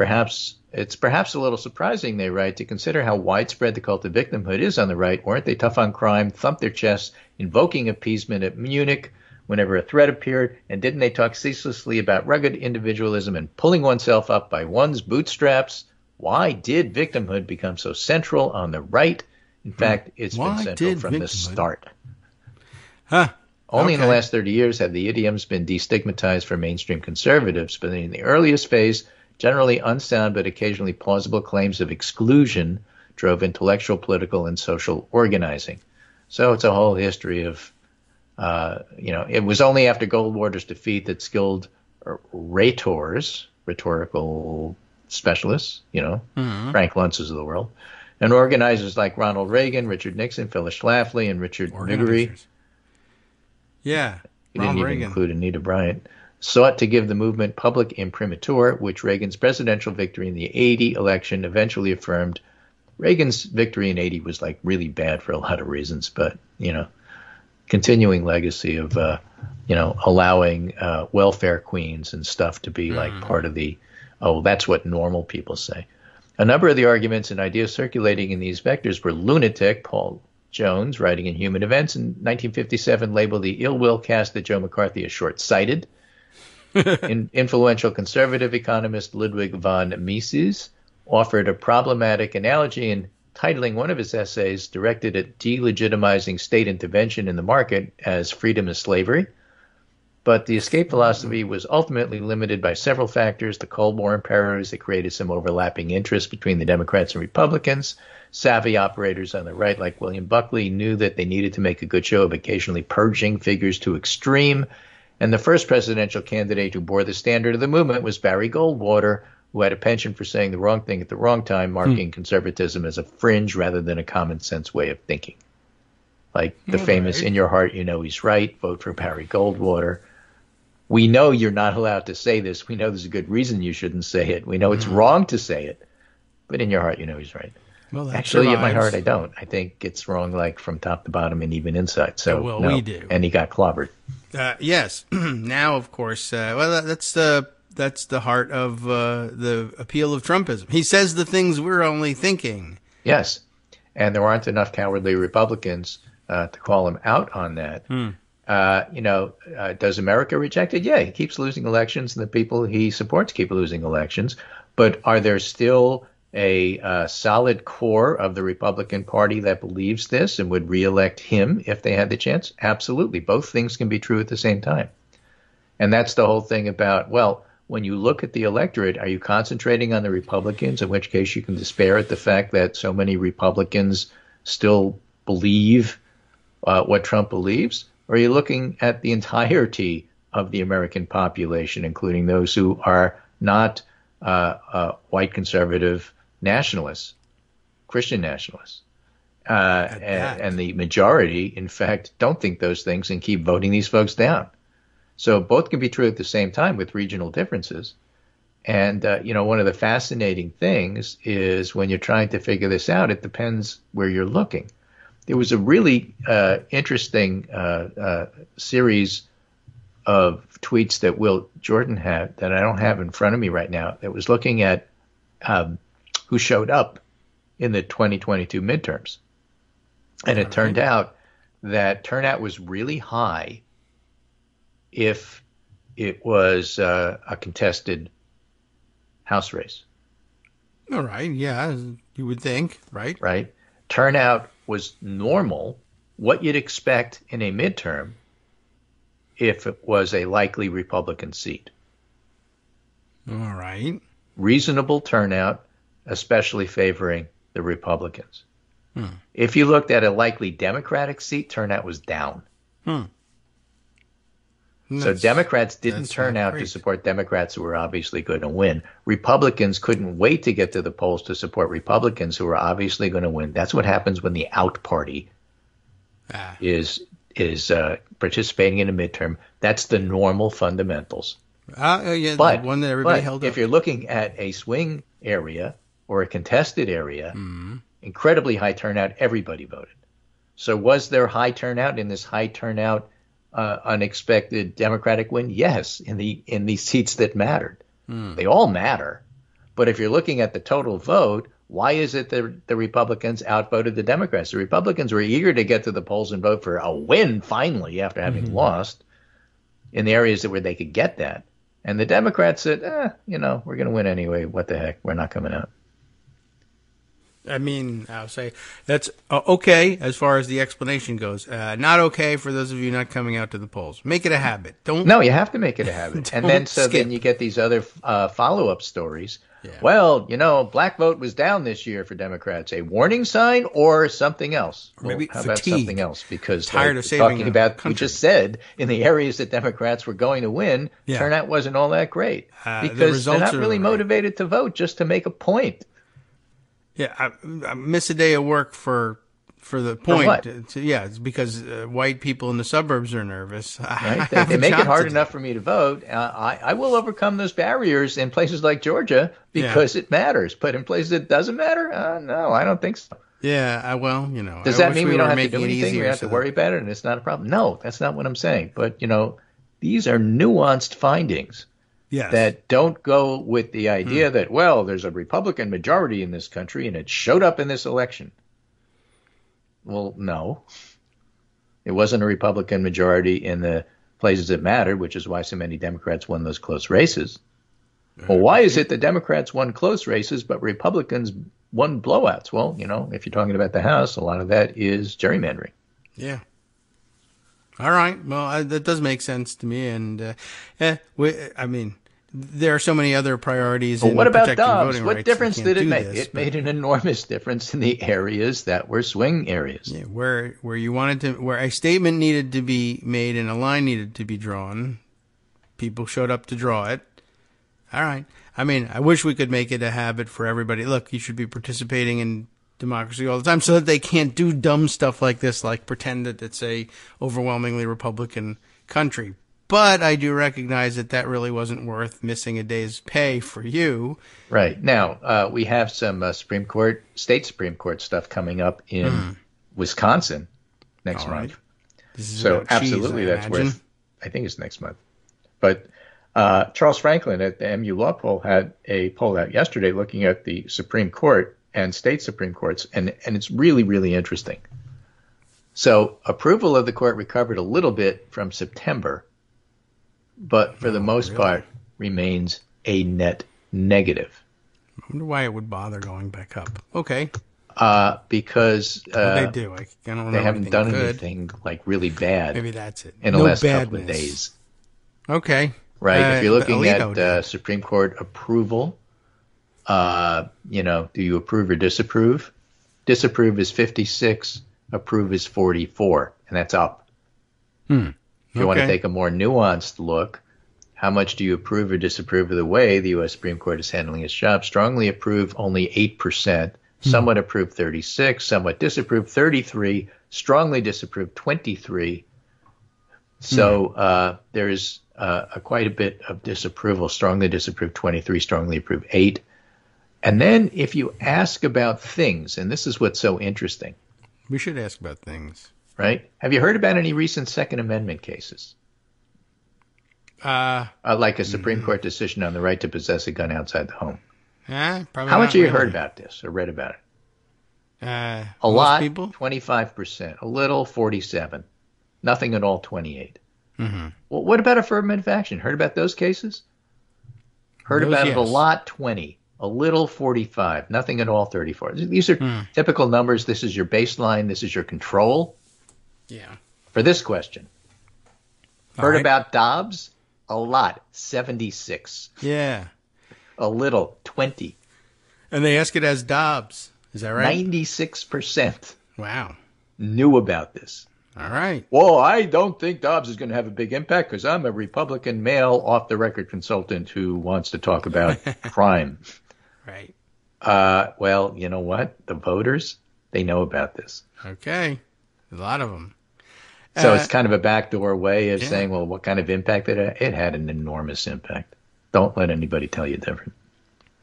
it's perhaps a little surprising, they write, to consider how widespread the cult of victimhood is on the right. Weren't they tough on crime, thumped their chests, invoking appeasement at Munich whenever a threat appeared? And didn't they talk ceaselessly about rugged individualism and pulling oneself up by one's bootstraps? Why did victimhood become so central on the right? In fact, it's been central from the start. Only in the last 30 years have the idioms been destigmatized for mainstream conservatives, but in the earliest phase, generally unsound but occasionally plausible claims of exclusion drove intellectual, political, and social organizing. So it's a whole history of, it was only after Goldwater's defeat that skilled rhetors, rhetorical specialists, Frank Luntzes of the world, and organizers like Ronald Reagan, Richard Nixon, Phyllis Schlafly, and Richard Newbery. Yeah, he didn't even include Anita Bryant, sought to give the movement public imprimatur, which Reagan's presidential victory in the 1980 election eventually affirmed. Reagan's victory in 1980 was like really bad for a lot of reasons, but, continuing legacy of, allowing welfare queens and stuff to be like part of the, that's what normal people say. A number of the arguments and ideas circulating in these vectors were lunatic. Paul Jones, writing in Human Events in 1957, labeled the ill will cast at Joe McCarthy as short-sighted. Influential conservative economist Ludwig von Mises offered a problematic analogy in titling one of his essays directed at delegitimizing state intervention in the market as freedom is slavery. But the escape philosophy was ultimately limited by several factors: the Cold War imperatives that created some overlapping interests between the Democrats and Republicans. Savvy operators on the right, like William Buckley, knew that they needed to make a good show of occasionally purging figures to extreme. And the first presidential candidate who bore the standard of the movement was Barry Goldwater, who had a penchant for saying the wrong thing at the wrong time, marking conservatism as a fringe rather than a common sense way of thinking. Like the famous, in your heart, you know he's right, vote for Barry Goldwater. We know you're not allowed to say this. We know there's a good reason you shouldn't say it. We know it's wrong to say it, but in your heart, you know he's right. Well, actually, in my heart, I don't. I think it's wrong, like from top to bottom and even inside. So, we do. And he got clobbered. Yes. Now, of course, that's the heart of the appeal of Trumpism. He says the things we're only thinking. Yes, and there aren't enough cowardly Republicans to call him out on that. Does America reject it? Yeah, he keeps losing elections, and the people he supports keep losing elections. But are there still a solid core of the Republican Party that believes this and would reelect him if they had the chance? Absolutely. Both things can be true at the same time. And that's the whole thing about, well, when you look at the electorate, are you concentrating on the Republicans, in which case you can despair at the fact that so many Republicans still believe what Trump believes? Or are you looking at the entirety of the American population, including those who are not white conservative nationalists, Christian nationalists, and the majority, in fact, don't think those things and keep voting these folks down. So both can be true at the same time with regional differences. And, one of the fascinating things is when you're trying to figure this out, it depends where you're looking. There was a really interesting series of tweets that Will Jordan had that I don't have in front of me right now that was looking at who showed up in the 2022 midterms. And it turned out that turnout was really high if it was a contested House race. All right. Yeah, you would think, right? Right. Turnout was normal, what you'd expect in a midterm if it was a likely Republican seat. All right. Reasonable turnout, especially favoring the Republicans. If you looked at a likely Democratic seat, turnout was down. So Democrats didn't turn out to support Democrats who were obviously going to win. Republicans couldn't wait to get to the polls to support Republicans who were obviously going to win. That's what happens when the out party is participating in a midterm. That's the normal fundamentals. The one that everybody held up. If you're looking at a swing area or a contested area, incredibly high turnout, everybody voted. So was there high turnout in this high turnout, unexpected Democratic win? Yes, in the seats that mattered. They all matter. But if you're looking at the total vote, why is it that the Republicans outvoted the Democrats? The Republicans were eager to get to the polls and vote for a win finally after having lost in the areas where they could get that. And the Democrats said, we're going to win anyway. What the heck? We're not coming out. I mean, I'll say that's okay as far as the explanation goes. Not okay for those of you not coming out to the polls. Make it a habit. No, you have to make it a habit. And then then you get these other follow-up stories. Yeah. Well, black vote was down this year for Democrats. A warning sign or something else? Or maybe how fatigue. About something else? Because tired of saving talking about, country. We just said in the areas that Democrats were going to win, turnout wasn't all that great because they're not really motivated to vote just to make a point. Yeah, I miss a day of work for the point. For what? It's because white people in the suburbs are nervous. Right? They make it hard enough for me to vote. I will overcome those barriers in places like Georgia because it matters. But in places it doesn't matter, no, I don't think so. Yeah, Does that mean we don't have to do anything? We have to worry about it and it's not a problem? No, that's not what I'm saying. But, these are nuanced findings. Yes. That don't go with the idea that, there's a Republican majority in this country and it showed up in this election. Well, no. It wasn't a Republican majority in the places that mattered, which is why so many Democrats won those close races. Well, why is it the Democrats won close races but Republicans won blowouts? Well, if you're talking about the House, a lot of that is gerrymandering. Yeah. All right. Well, that does make sense to me. And, there are so many other priorities. But what about Dobbs? Voting what rights. difference did it make? This, it made an enormous difference in the areas that were swing areas. Yeah, where you wanted to, where a statement needed to be made and a line needed to be drawn, people showed up to draw it. All right. I wish we could make it a habit for everybody. Look, you should be participating in democracy all the time so that they can't do dumb stuff like this, like pretend that it's a overwhelmingly Republican country. But I do recognize that really wasn't worth missing a day's pay for you. Right. Now, we have some state Supreme Court stuff coming up in Wisconsin next month. So absolutely that's worth, I think it's next month. But Charles Franklin at the MU Law Poll had a poll out yesterday looking at the Supreme Court and state Supreme Courts, and it's really, really interesting. So approval of the court recovered a little bit from September, but for the most part remains a net negative. I wonder why it would bother going back up. Okay. Because they do. I don't know. They haven't done anything like really bad. Maybe that's it. In the last couple of days. Okay. Right. If you're looking at Supreme Court approval, do you approve or disapprove? Disapprove is 56. Approve is 44, and that's up. If you want to take a more nuanced look, how much do you approve or disapprove of the way the U.S. Supreme Court is handling its job? Strongly approve, only 8%. Somewhat approve, 36. Somewhat disapprove, 33. Strongly disapprove, 23. So there is quite a bit of disapproval. Strongly disapprove, 23. Strongly approve, 8. And then if you ask about things, and this is what's so interesting. We should ask about things. Right? Have you heard about any recent Second Amendment cases? Like a Supreme Court decision on the right to possess a gun outside the home. Probably How much have you heard about this or read about it? A lot, people? 25%. A little, 47%. Nothing at all, 28%. Well, what about affirmative action? Heard about those cases? Heard about it a lot, 20%. A little, 45%. Nothing at all, 34%. These are typical numbers. This is your baseline. This is your control. Yeah. For this question. Heard about Dobbs? A lot, 76%. Yeah. A little, 20%. And they ask it as Dobbs. Is that right? 96%. Wow. Knew about this. All right. Well, I don't think Dobbs is going to have a big impact because I'm a Republican male off-the-record consultant who wants to talk about crime. Right. Well, you know what? The voters, they know about this. Okay. A lot of them. So it's kind of a backdoor way of saying, well, what kind of impact it had? It had an enormous impact. Don't let anybody tell you different.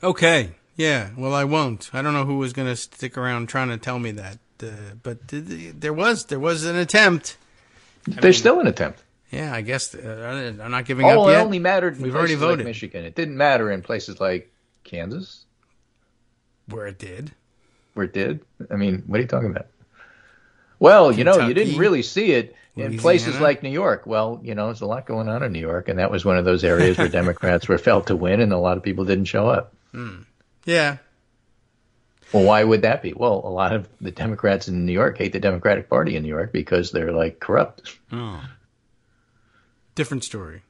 Okay. Yeah. Well, I won't. I don't know who was going to stick around trying to tell me that. there was an attempt. There's still an attempt. Yeah, I guess I'm not giving up yet. Oh, it only mattered in We've places already voted. like Michigan. It didn't matter in places like Kansas. Where it did. Where it did? I mean, what are you talking about? Well, Kentucky, you didn't really see it in Louisiana. places like New York. Well, there's a lot going on in New York, and that was one of those areas where Democrats were felt to win, and a lot of people didn't show up. Yeah. Well, why would that be? Well, a lot of the Democrats in New York hate the Democratic Party in New York because they're like corrupt. Oh. Different story.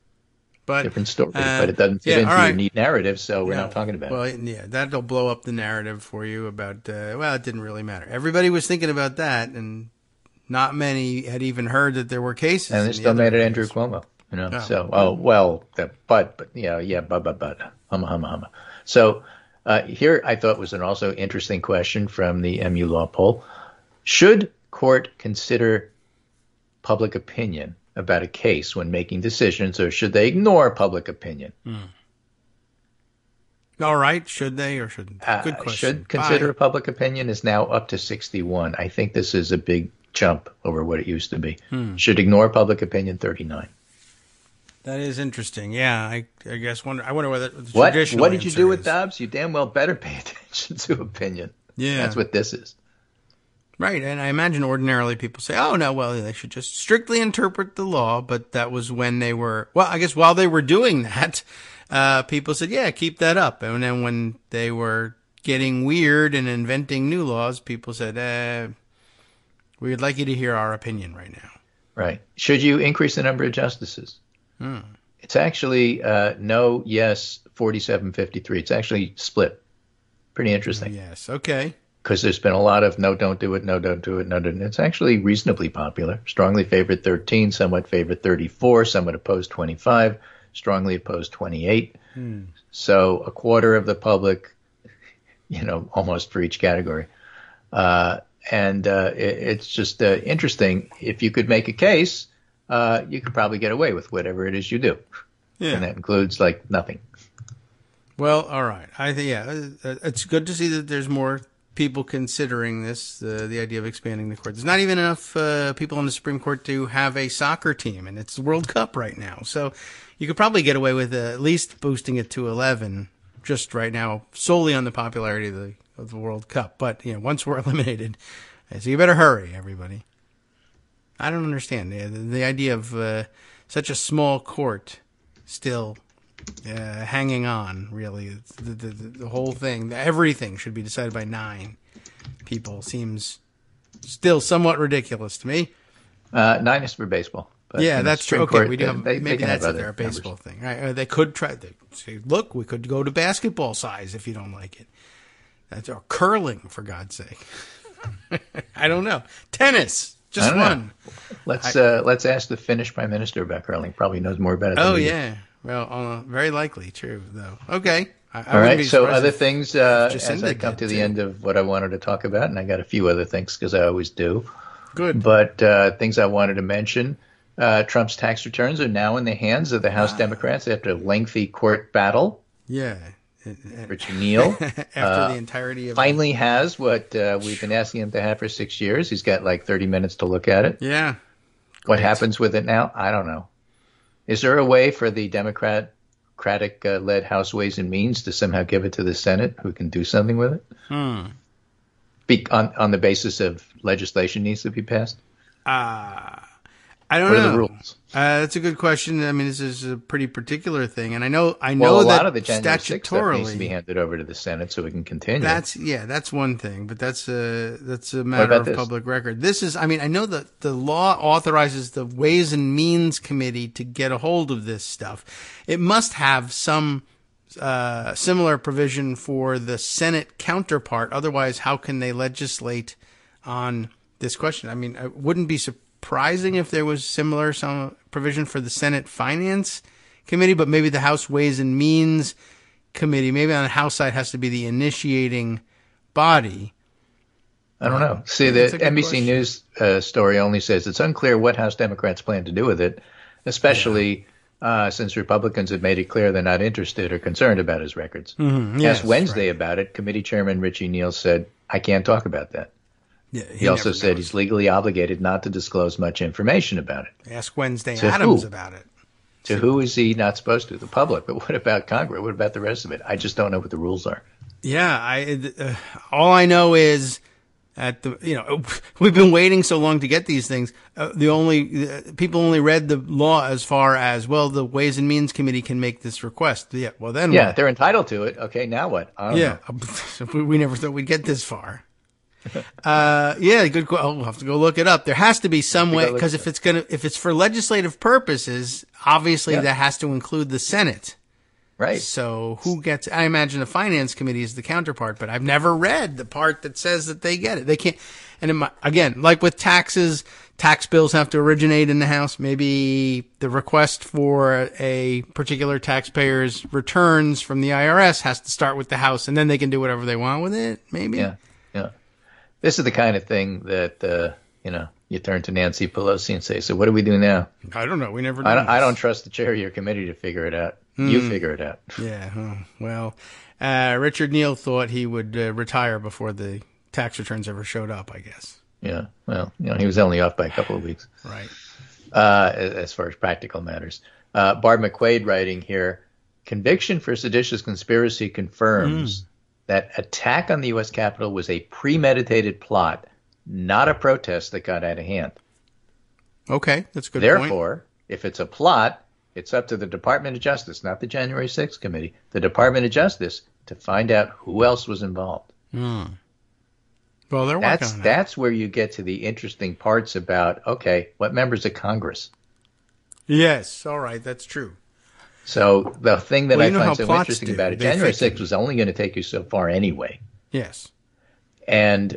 But it doesn't fit into your neat narrative, so we're not talking about it. Well, yeah, that'll blow up the narrative for you about, it didn't really matter. Everybody was thinking about that, and not many had even heard that there were cases. And they still made it Andrew Cuomo, humma. So here I thought was an also interesting question from the MU Law poll. Should court consider public opinion about a case when making decisions, or should they ignore public opinion? All right. Should they or shouldn't they? Good question. Should consider public opinion is now up to 61. I think this is a big jump over what it used to be. Should ignore public opinion, 39. That is interesting. Yeah, I guess I wonder whether the what traditional did you do with is. Dobbs? You damn well better pay attention to opinion. Yeah, that's what this is. Right, and I imagine ordinarily people say, "Oh no, well they should just strictly interpret the law." But that was when they were I guess while they were doing that, people said, "Yeah, keep that up." And then when they were getting weird and inventing new laws, people said, "We would like you to hear our opinion right now." Right? Should you increase the number of justices? It's actually no, yes, 47-53. It's actually split. Pretty interesting. Yes. Okay. Because there's been a lot of no, don't do it, no, don't do it, no, don't. It's actually reasonably popular. Strongly favored 13, somewhat favored 34, somewhat opposed 25, strongly opposed 28. So a quarter of the public, almost for each category. It's just interesting. If you could make a case, you could probably get away with whatever it is you do. Yeah. And that includes nothing. Well, all right. I think, it's good to see that there's more people considering this, the idea of expanding the court. There's not even enough people on the Supreme Court to have a soccer team, and it's the World Cup right now. So you could probably get away with at least boosting it to 11 just right now, solely on the popularity of the World Cup. But, once we're eliminated, so you better hurry, everybody. I don't understand the idea of such a small court still hanging on, really. The whole thing, everything should be decided by 9 people seems still somewhat ridiculous to me. 9 is for baseball. But that's true. Okay, Court, we do have, maybe that's their baseball numbers. Thing. Right? They could try. Say, look, we could go to basketball size if you don't like it. That's or curling, for God's sake. I don't know. Tennis. Just one. Let's ask the Finnish Prime Minister about curling. Probably knows more about it than we do. Well, very likely true, though. Okay. All right. So other things, as I come to the end of what I wanted to talk about, and I got a few other things because I always do. Good. But things I wanted to mention, Trump's tax returns are now in the hands of the House Democrats after a lengthy court battle. Yeah. Richie Neal after the entirety of finally has what we've been asking him to have for 6 years. He's got 30 minutes to look at it. Yeah. What happens with it now? I don't know. Is there a way for the Democratic-led House Ways and Means to somehow give it to the Senate who can do something with it? On the basis of legislation needs to be passed? I don't know. What are the rules? That's a good question. I mean, this is a pretty particular thing, and I know a that lot of the January 6th stuff needs statutorily to be handed over to the Senate so we can continue. That's one thing, but that's a matter of public record. This is, I know that the law authorizes the Ways and Means Committee to get a hold of this stuff. It must have some similar provision for the Senate counterpart. Otherwise, how can they legislate on this question? I wouldn't be surprising if there was some provision for the Senate Finance Committee, but maybe the House Ways and Means Committee, maybe on the House side, has to be the initiating body. I don't know. See, the NBC News story only says it's unclear what House Democrats plan to do with it, especially since Republicans have made it clear they're not interested or concerned about his records. Asked Wednesday about it, committee chairman Richie Neal said, I can't talk about that. Yeah, he also said he's legally obligated not to disclose much information about it. Ask Wednesday Adams about it. To who is he not supposed to? The public. But what about Kagro? What about the rest of it? I just don't know what the rules are. Yeah, all I know is we've been waiting so long to get these things. People only read the law as far as, well, the Ways and Means Committee can make this request. Yeah, well then. Yeah, they're entitled to it. Okay, now what? I don't know. We never thought we'd get this far. Good. I'll have to go look it up. There has to be some way, because if it's for legislative purposes, obviously that has to include the Senate. Right. So I imagine the Finance Committee is the counterpart, but I've never read the part that says that they get it. They can't. And again, like with taxes, tax bills have to originate in the House. Maybe the request for a particular taxpayer's returns from the IRS has to start with the House, and then they can do whatever they want with it. Maybe. Yeah. This is the kind of thing that, you turn to Nancy Pelosi and say, so what do we do now? I don't know. We never I don't trust the chair of your committee to figure it out. You figure it out. Yeah. Well, Richard Neal thought he would retire before the tax returns ever showed up, I guess. Yeah. Well, he was only off by a couple of weeks. Right. As far as practical matters. Barb McQuaid writing here, conviction for seditious conspiracy confirms that attack on the U.S. Capitol was a premeditated plot, not a protest that got out of hand. Okay, that's a good point. Therefore, if it's a plot, it's up to the Department of Justice, not the January 6th committee, the Department of Justice, to find out who else was involved. Well, they're working on that. That's where you get to the interesting parts about, okay, what members of Congress? Yes, all right, that's true. So the thing that I find so interesting about it, January 6th was only going to take you so far anyway. Yes. And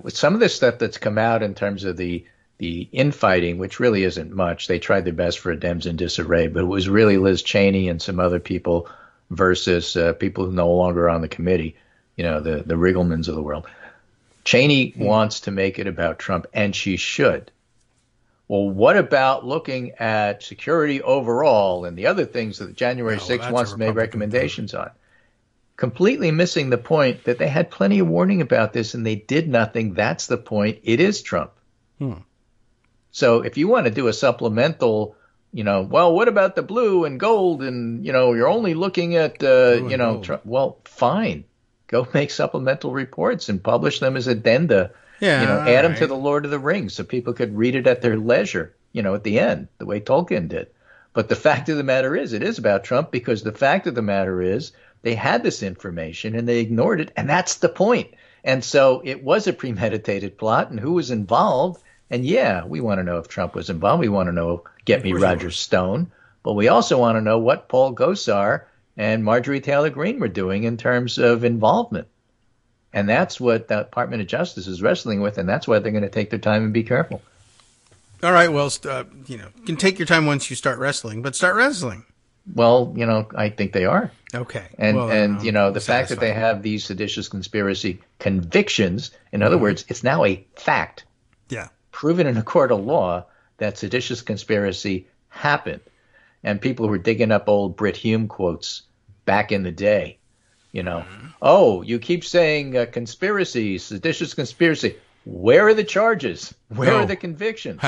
with some of this stuff that's come out in terms of the infighting, which really isn't much, they tried their best for a Dems in disarray, but it was really Liz Cheney and some other people versus people who no longer are on the committee, the Rigglemans of the world. Cheney wants to make it about Trump, and she should. Well, what about looking at security overall and the other things that January 6th wants to make recommendations on? Completely missing the point that they had plenty of warning about this and they did nothing. That's the point. It is Trump. So if you want to do a supplemental, what about the blue and gold and, you're only looking at, Trump. Well, fine. Go make supplemental reports and publish them as addenda. Yeah, add them to the Lord of the Rings so people could read it at their leisure, at the end, the way Tolkien did. But the fact of the matter is, it is about Trump because the fact of the matter is they had this information and they ignored it, and that's the point. And so it was a premeditated plot, and who was involved? And we want to know if Trump was involved. We want to know, get me Roger Stone. But we also want to know what Paul Gosar and Marjorie Taylor Greene were doing in terms of involvement. And that's what the Department of Justice is wrestling with, and that's why they're going to take their time and be careful. All right, well, you can take your time once you start wrestling, but start wrestling. Well, I think they are. Okay. And the fact that they have these seditious conspiracy convictions, in other words, it's now a fact. Yeah. Proven in a court of law that seditious conspiracy happened. And people were digging up old Brit Hume quotes back in the day. Oh, you keep saying conspiracy, seditious conspiracy. Where are the charges? Where are the convictions?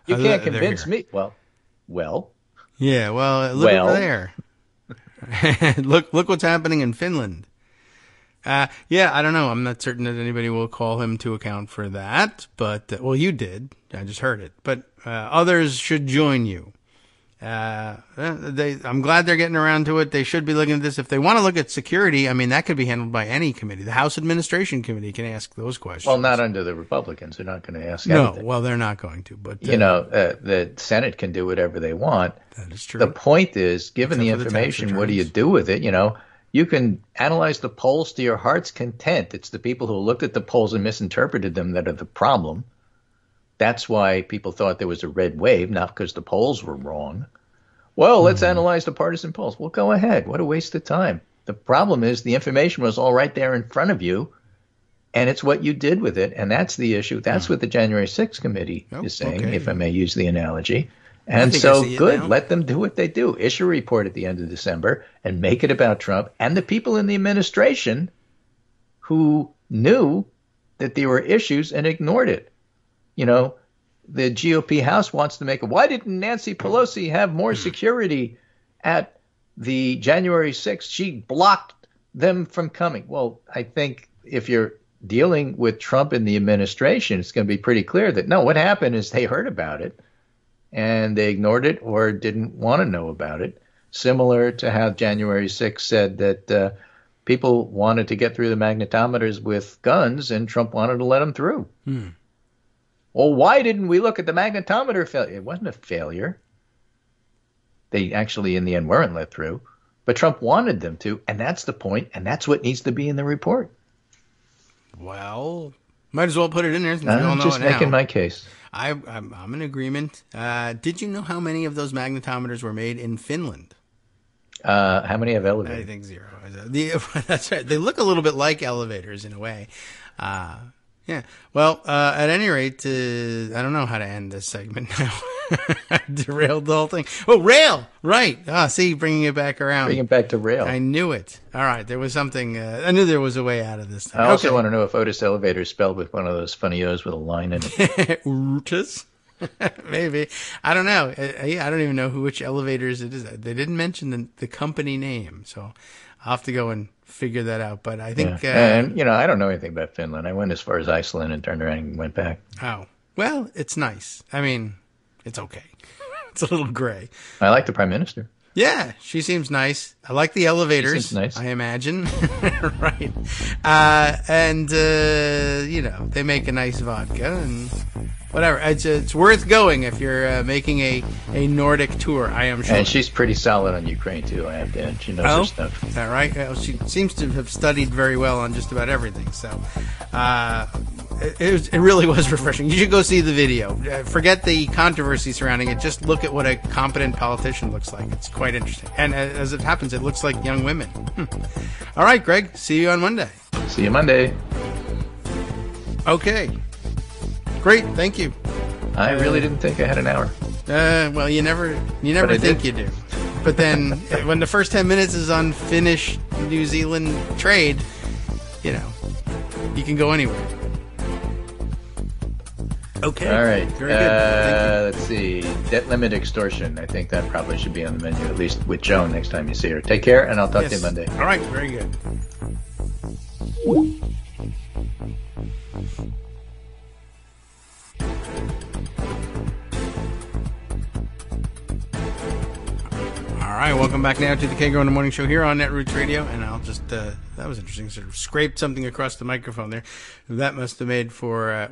You can't convince me. Well. Yeah, look over there. look what's happening in Finland. I don't know. I'm not certain that anybody will call him to account for that. But, you did. I just heard it. But others should join you. I'm glad they're getting around to it. They should be looking at this. If they want to look at security, that could be handled by any committee. The House Administration Committee can ask those questions. Well, not under the Republicans. They're not going to ask anything. No, they're not going to. But the Senate can do whatever they want. That is true. The point is, given the information, what do you do with it? You can analyze the polls to your heart's content. It's the people who looked at the polls and misinterpreted them that are the problem. That's why people thought there was a red wave, not because the polls were wrong. Well, let's analyze the partisan polls. Well, go ahead. What a waste of time. The problem is the information was all right there in front of you, and it's what you did with it, and that's the issue. That's what the January 6th committee is saying, if I may use the analogy. And so, good, let them do what they do. Issue a report at the end of December and make it about Trump and the people in the administration who knew that there were issues and ignored it. You know, the GOP House wants to make why didn't Nancy Pelosi have more security at the January 6th? She blocked them from coming. Well, I think if you're dealing with Trump and the administration, it's going to be pretty clear that no, what happened is they heard about it and they ignored it or didn't want to know about it. Similar to how January 6th said that people wanted to get through the magnetometers with guns and Trump wanted to let them through. Well, why didn't we look at the magnetometer failure? It wasn't a failure. They actually, in the end, weren't let through. But Trump wanted them to, and that's the point, and that's what needs to be in the report. Well, might as well put it in there since we all know it now. I'm just making my case. I'm in agreement. Did you know how many of those magnetometers were made in Finland? How many have elevators? I think 0. That's right. They look a little bit like elevators in a way. Yeah. Well, at any rate, I don't know how to end this segment now. I derailed the whole thing. Oh, rail! Right. See, bringing it back around. Bring it back to rail. I knew it. All right. There was something. I knew there was a way out of this thing. I also want to know if Otis Elevator is spelled with one of those funny O's with a line in it. Otis? Maybe. I don't know. I don't even know which elevators it is. They didn't mention the company name, so I'll have to go and figure that out. But I think... and, I don't know anything about Finland. I went as far as Iceland and turned around and went back. Oh. Well, it's nice. I mean, it's okay. It's a little gray. I like the Prime Minister. Yeah, she seems nice. I like the elevators. She seems nice. I imagine. Right. They make a nice vodka and whatever. It's worth going if you're making a Nordic tour, I am sure. And she's pretty solid on Ukraine, too, I have to add. She knows her stuff. Is that right? Well, she seems to have studied very well on just about everything. So it really was refreshing. You should go see the video. Forget the controversy surrounding it. Just look at what a competent politician looks like. It's quite interesting. And as it happens, it looks like young women. All right, Greg. See you on Monday. See you Monday. Okay. Great. Thank you. I really didn't think I had an hour. Well, you never think you do. But then when the first 10 minutes is on Finnish New Zealand trade, you can go anywhere. Okay. All right. Very good. Let's see. Debt limit extortion. I think that probably should be on the menu, at least with Joan next time you see her. Take care, and I'll talk to you Monday. All right. Very good. All right, welcome back now to the Kagro in the Morning Show here on Netroots Radio, and I'll just, that was interesting, sort of scraped something across the microphone there. That must have made for, it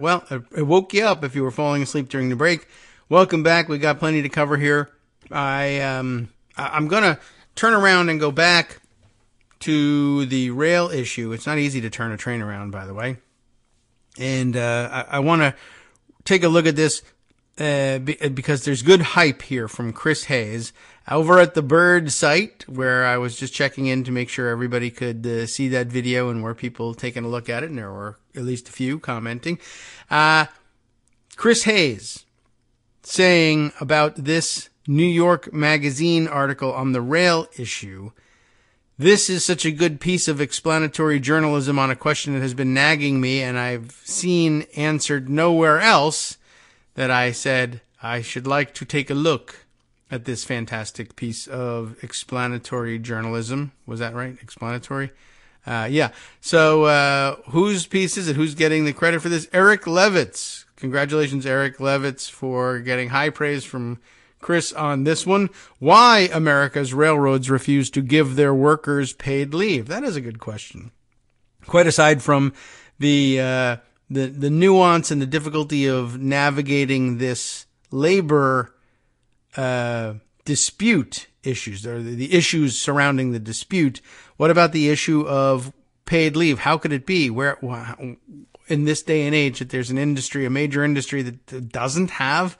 woke you up if you were falling asleep during the break. Welcome back, we got plenty to cover here. I'm gonna turn around and go back to the rail issue. It's not easy to turn a train around, by the way. And, I want to take a look at this, because there's good hype here from Chris Hayes over at the Bird site, where I was just checking in to make sure everybody could see that video and were people taking a look at it, and there were at least a few commenting. Chris Hayes saying about this New York Magazine article on the rail issue, this is such a good piece of explanatory journalism on a question that has been nagging me and I've seen answered nowhere else, that I said I should like to take a look at this fantastic piece of explanatory journalism. Was that right? Explanatory? Yeah. So, whose piece is it? Who's getting the credit for this? Eric Levitz. Congratulations, Eric Levitz, for getting high praise from Chris on this one. Why America's railroads refuse to give their workers paid leave? That is a good question. Quite aside from the nuance and the difficulty of navigating this labor dispute issues, or the issues surrounding the dispute. What about the issue of paid leave? How could it be where in this day and age that there's an industry, a major industry that doesn't have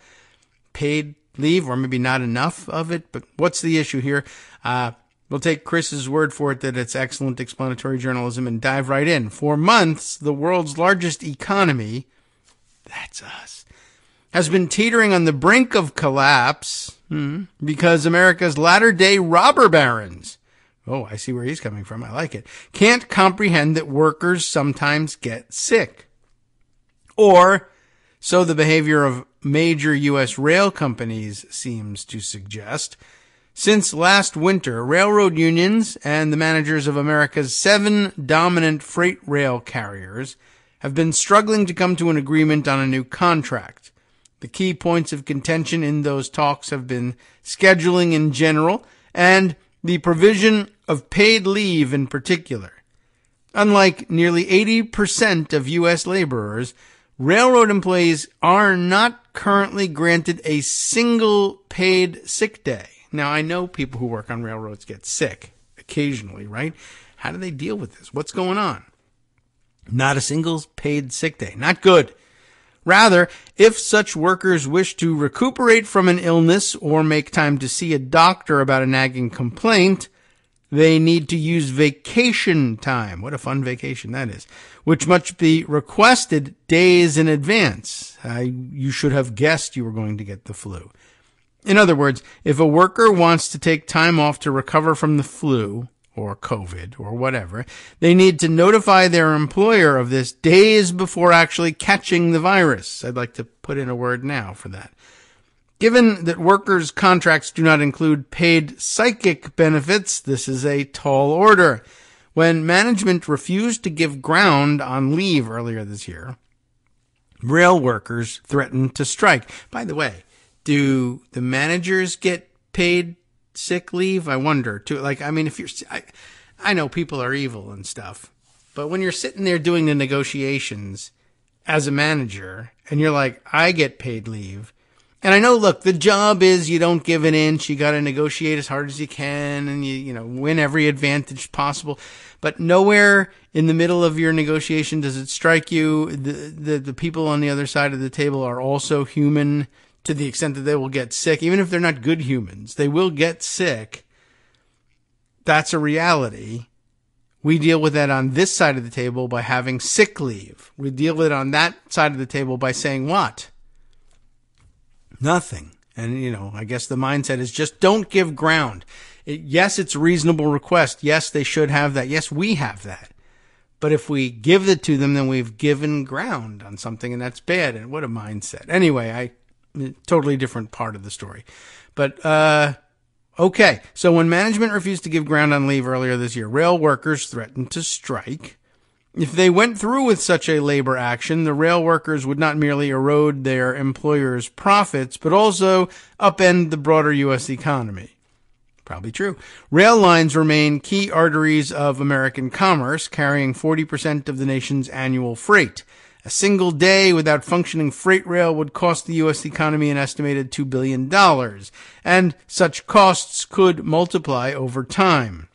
paid leave, or maybe not enough of it? But what's the issue here? We'll take Chris's word for it that it's excellent explanatory journalism and dive right in. For months, the world's largest economy, that's us, has been teetering on the brink of collapse because America's latter-day robber barons, oh, I see where he's coming from, I like it, can't comprehend that workers sometimes get sick. Or so the behavior of major U.S. rail companies seems to suggest. Since last winter, railroad unions and the managers of America's 7 dominant freight rail carriers have been struggling to come to an agreement on a new contract. The key points of contention in those talks have been scheduling in general and the provision of paid leave in particular. Unlike nearly 80% of U.S. laborers, railroad employees are not currently granted a single paid sick day. Now, I know people who work on railroads get sick occasionally, right? How do they deal with this? What's going on? Not a single paid sick day. Not good. Rather, if such workers wish to recuperate from an illness or make time to see a doctor about a nagging complaint, they need to use vacation time. What a fun vacation that is. Which must be requested days in advance. You should have guessed you were going to get the flu. In other words, if a worker wants to take time off to recover from the flu or COVID or whatever, they need to notify their employer of this days before actually catching the virus. I'd like to put in a word now for that. Given that workers' contracts do not include paid psychic benefits, this is a tall order. When management refused to give ground on leave earlier this year, rail workers threatened to strike. By the way, do the managers get paid sick leave? I wonder too. If you're, I know people are evil and stuff, but when you're sitting there doing the negotiations as a manager and you're like, I get paid leave. And I know, look, the job is you don't give an inch. You got to negotiate as hard as you can and you win every advantage possible. But nowhere in the middle of your negotiation does it strike you the people on the other side of the table are also human to the extent that they will get sick. Even if they're not good humans, they will get sick. That's a reality. We deal with that on this side of the table by having sick leave. We deal with it on that side of the table by saying what? Nothing. And, I guess the mindset is just don't give ground. Yes, it's a reasonable request. Yes, they should have that. Yes, we have that. But if we give it to them, then we've given ground on something, and that's bad. And what a mindset. Anyway, totally different part of the story. But, okay. So when management refused to give ground on leave earlier this year, rail workers threatened to strike. If they went through with such a labor action, the rail workers would not merely erode their employers' profits, but also upend the broader U.S. economy. Probably true. Rail lines remain key arteries of American commerce, carrying 40% of the nation's annual freight. A single day without functioning freight rail would cost the U.S. economy an estimated $2 billion, and such costs could multiply over time.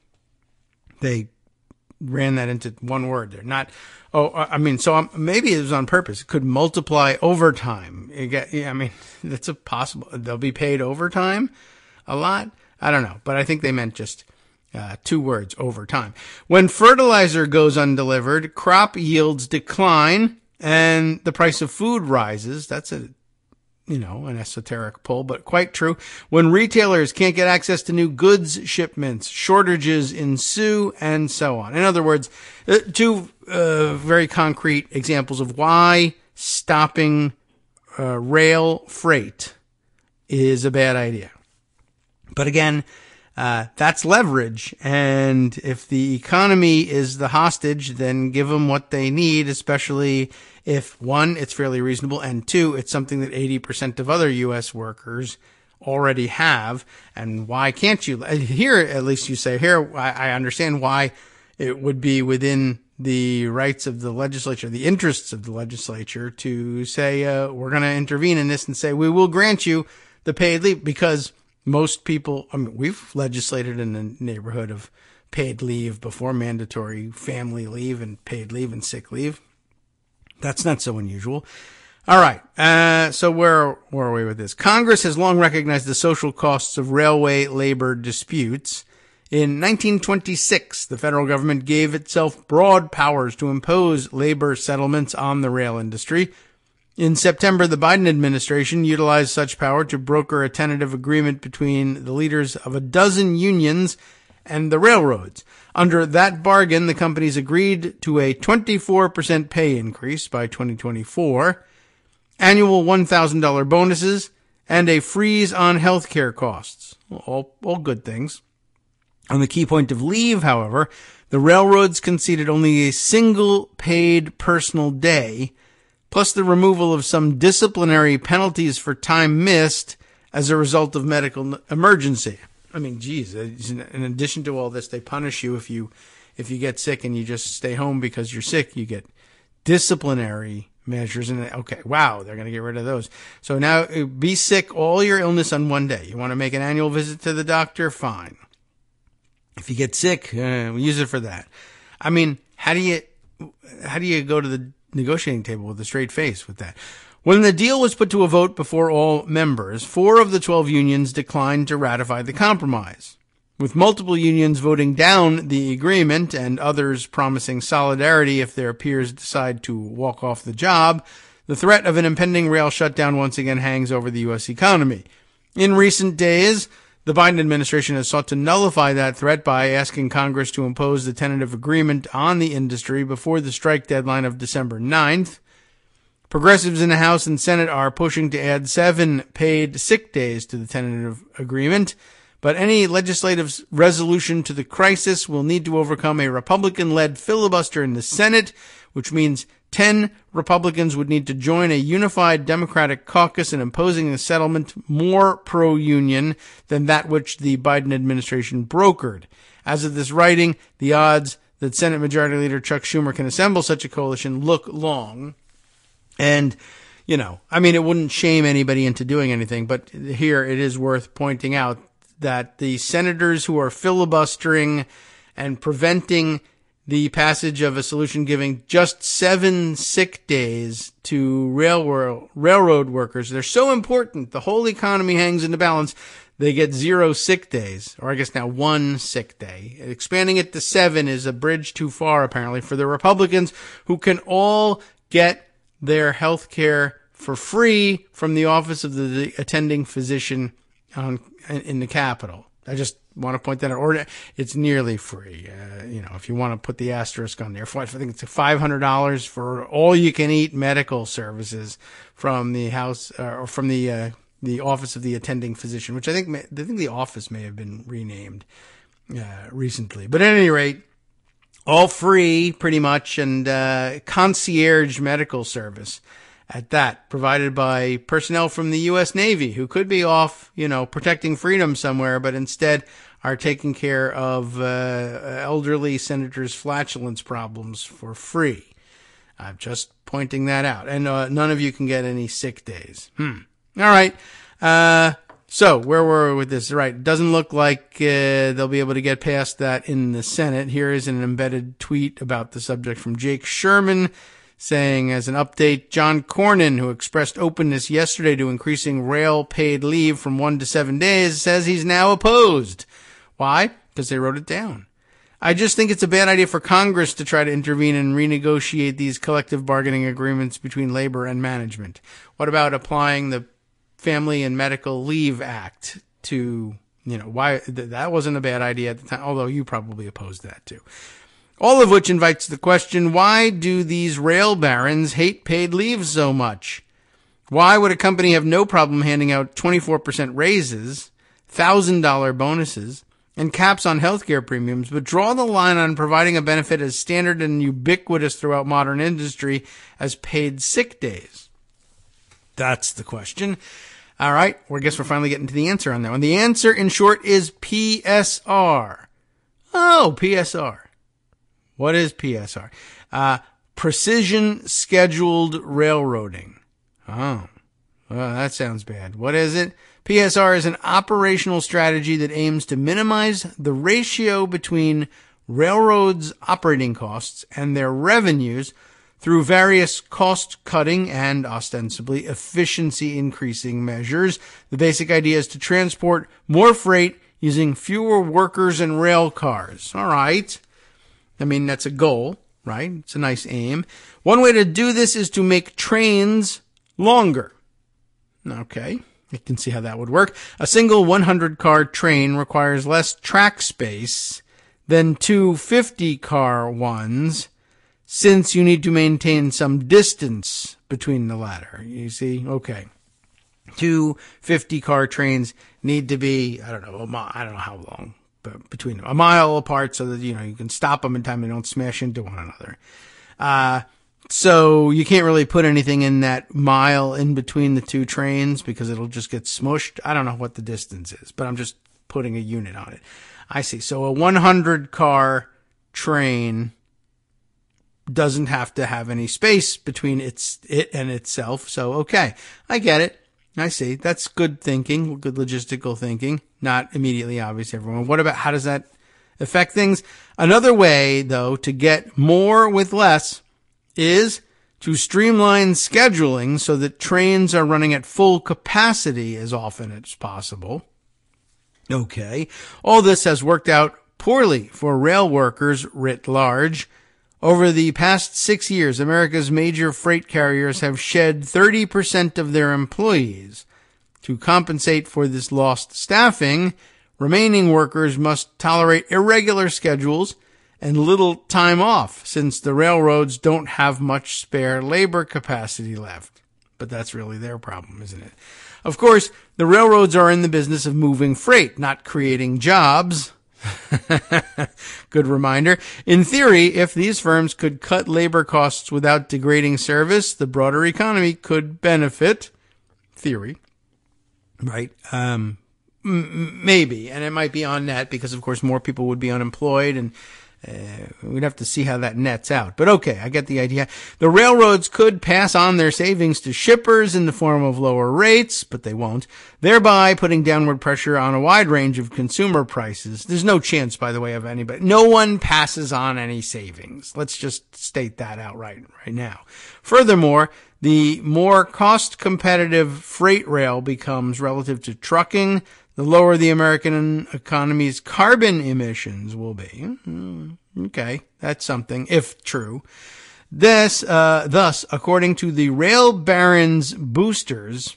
They ran that into one word there. Maybe it was on purpose. It could multiply over time. That's a possible. They'll be paid overtime a lot. I don't know, but I think they meant just 2 words, over time. When fertilizer goes undelivered, crop yields decline and the price of food rises. That's an esoteric pull, but quite true. When retailers can't get access to new goods shipments, shortages ensue, and so on. In other words, 2 very concrete examples of why stopping rail freight is a bad idea. But again, that's leverage. And if the economy is the hostage, then give them what they need, especially if 1, it's fairly reasonable, and 2, it's something that 80% of other U.S. workers already have. And why can't you? Here, at least you say, here, I understand why it would be within the rights of the legislature, the interests of the legislature to say, we're going to intervene in this and say, we will grant you the paid leave, because most people, we've legislated in the neighborhood of paid leave before, mandatory family leave and paid leave and sick leave. That's not so unusual. All right. So where are we with this? Congress has long recognized the social costs of railway labor disputes. In 1926, the federal government gave itself broad powers to impose labor settlements on the rail industry. In September, the Biden administration utilized such power to broker a tentative agreement between the leaders of a dozen unions and the railroads. Under that bargain, the companies agreed to a 24% pay increase by 2024, annual $1,000 bonuses, and a freeze on healthcare costs. All good things. On the key point of leave, however, the railroads conceded only a single paid personal day, plus the removal of some disciplinary penalties for time missed as a result of medical emergency. I mean, geez, in addition to all this, they punish you if you get sick and you just stay home because you're sick. You get disciplinary measures. And okay, wow, they're going to get rid of those. So now be sick all your illness on one day. You want to make an annual visit to the doctor? Fine. If you get sick, we use it for that. I mean, how do you go to the negotiating table with a straight face with that? When the deal was put to a vote before all members, 4 of the 12 unions declined to ratify the compromise, with multiple unions voting down the agreement and others promising solidarity if their peers decide to walk off the job. The threat of an impending rail shutdown once again hangs over the U.S. economy. In recent days, the Biden administration has sought to nullify that threat by asking Congress to impose the tentative agreement on the industry before the strike deadline of December 9th. Progressives in the House and Senate are pushing to add 7 paid sick days to the tentative agreement, but any legislative resolution to the crisis will need to overcome a Republican-led filibuster in the Senate, which means 10 Republicans would need to join a unified Democratic caucus in imposing a settlement more pro-union than that which the Biden administration brokered. As of this writing, the odds that Senate Majority Leader Chuck Schumer can assemble such a coalition look long. And, I mean, it wouldn't shame anybody into doing anything, but here it is worth pointing out that the senators who are filibustering and preventing the passage of a solution giving just 7 sick days to railroad workers, they're so important. The whole economy hangs in the balance. They get 0 sick days, or I guess now 1 sick day. Expanding it to 7 is a bridge too far, apparently, for the Republicans, who can all get their health care for free from the office of the attending physician in the Capitol. I just want to point that out. Or it's nearly free. If you want to put the asterisk on there, I think it's $500 for all you can eat medical services from the house or from the office of the attending physician, which I think the office may have been renamed recently. But at any rate, all free, pretty much, and concierge medical service at that, provided by personnel from the U.S. Navy, who could be off, protecting freedom somewhere, but instead are taking care of elderly senators' flatulence problems for free. I'm just pointing that out. And none of you can get any sick days. All right. So where were we with this? Right. It doesn't look like they'll be able to get past that in the Senate. Here is an embedded tweet about the subject from Jake Sherman saying, as an update, John Cornyn, who expressed openness yesterday to increasing rail paid leave from 1 to 7 days, says he's now opposed. Why? Because they wrote it down. I just think it's a bad idea for Congress to try to intervene and renegotiate these collective bargaining agreements between labor and management. What about applying the Family and Medical Leave Act to, why that wasn't a bad idea at the time, although you probably opposed that too. All of which invites the question, why do these rail barons hate paid leave so much? Why would a company have no problem handing out 24% raises, $1,000 bonuses, and caps on healthcare premiums, but draw the line on providing a benefit as standard and ubiquitous throughout modern industry as paid sick days? That's the question. All right, I guess we're finally getting to the answer on that one. The answer, in short, is PSR. Oh, PSR. What is PSR? Precision Scheduled Railroading. Oh, well, that sounds bad. What is it? PSR is an operational strategy that aims to minimize the ratio between railroads' operating costs and their revenues through various cost-cutting and, ostensibly, efficiency-increasing measures. The basic idea is to transport more freight using fewer workers and rail cars. All right. I mean, that's a goal, right? It's a nice aim. One way to do this is to make trains longer. Okay. You can see how that would work. A single 100-car train requires less track space than two 50-car ones, since you need to maintain some distance between the latter. You see? Okay. Two 50-car trains need to be, I don't know how long, but between them, a mile apart so that, you can stop them in time and don't smash into one another. So you can't really put anything in that mile in between the two trains because it'll just get smushed. I don't know what the distance is, but I'm just putting a unit on it. I see. So a 100-car train doesn't have to have any space between it and itself. So, okay, I get it. I see. That's good thinking, good logistical thinking. Not immediately obvious to everyone. What about, how does that affect things? Another way, though, to get more with less is to streamline scheduling so that trains are running at full capacity as often as possible. Okay. All this has worked out poorly for rail workers writ large. Over the past 6 years, America's major freight carriers have shed 30% of their employees. To compensate for this lost staffing, remaining workers must tolerate irregular schedules and little time off, since the railroads don't have much spare labor capacity left. But that's really their problem, isn't it? Of course, the railroads are in the business of moving freight, not creating jobs. Good reminder. In theory, if these firms could cut labor costs without degrading service, the broader economy could benefit. Theory. Right? Maybe. And it might be on net because, of course, more people would be unemployed and we'd have to see how that nets out. But okay, I get the idea. The railroads could pass on their savings to shippers in the form of lower rates, but they won't, thereby putting downward pressure on a wide range of consumer prices. There's no chance, by the way, of anybody. No one passes on any savings. Let's just state that outright right now. Furthermore, the more cost-competitive freight rail becomes relative to trucking, the lower the American economy's carbon emissions will be. Okay, that's something, if true. Thus, according to the Rail Barons Boosters,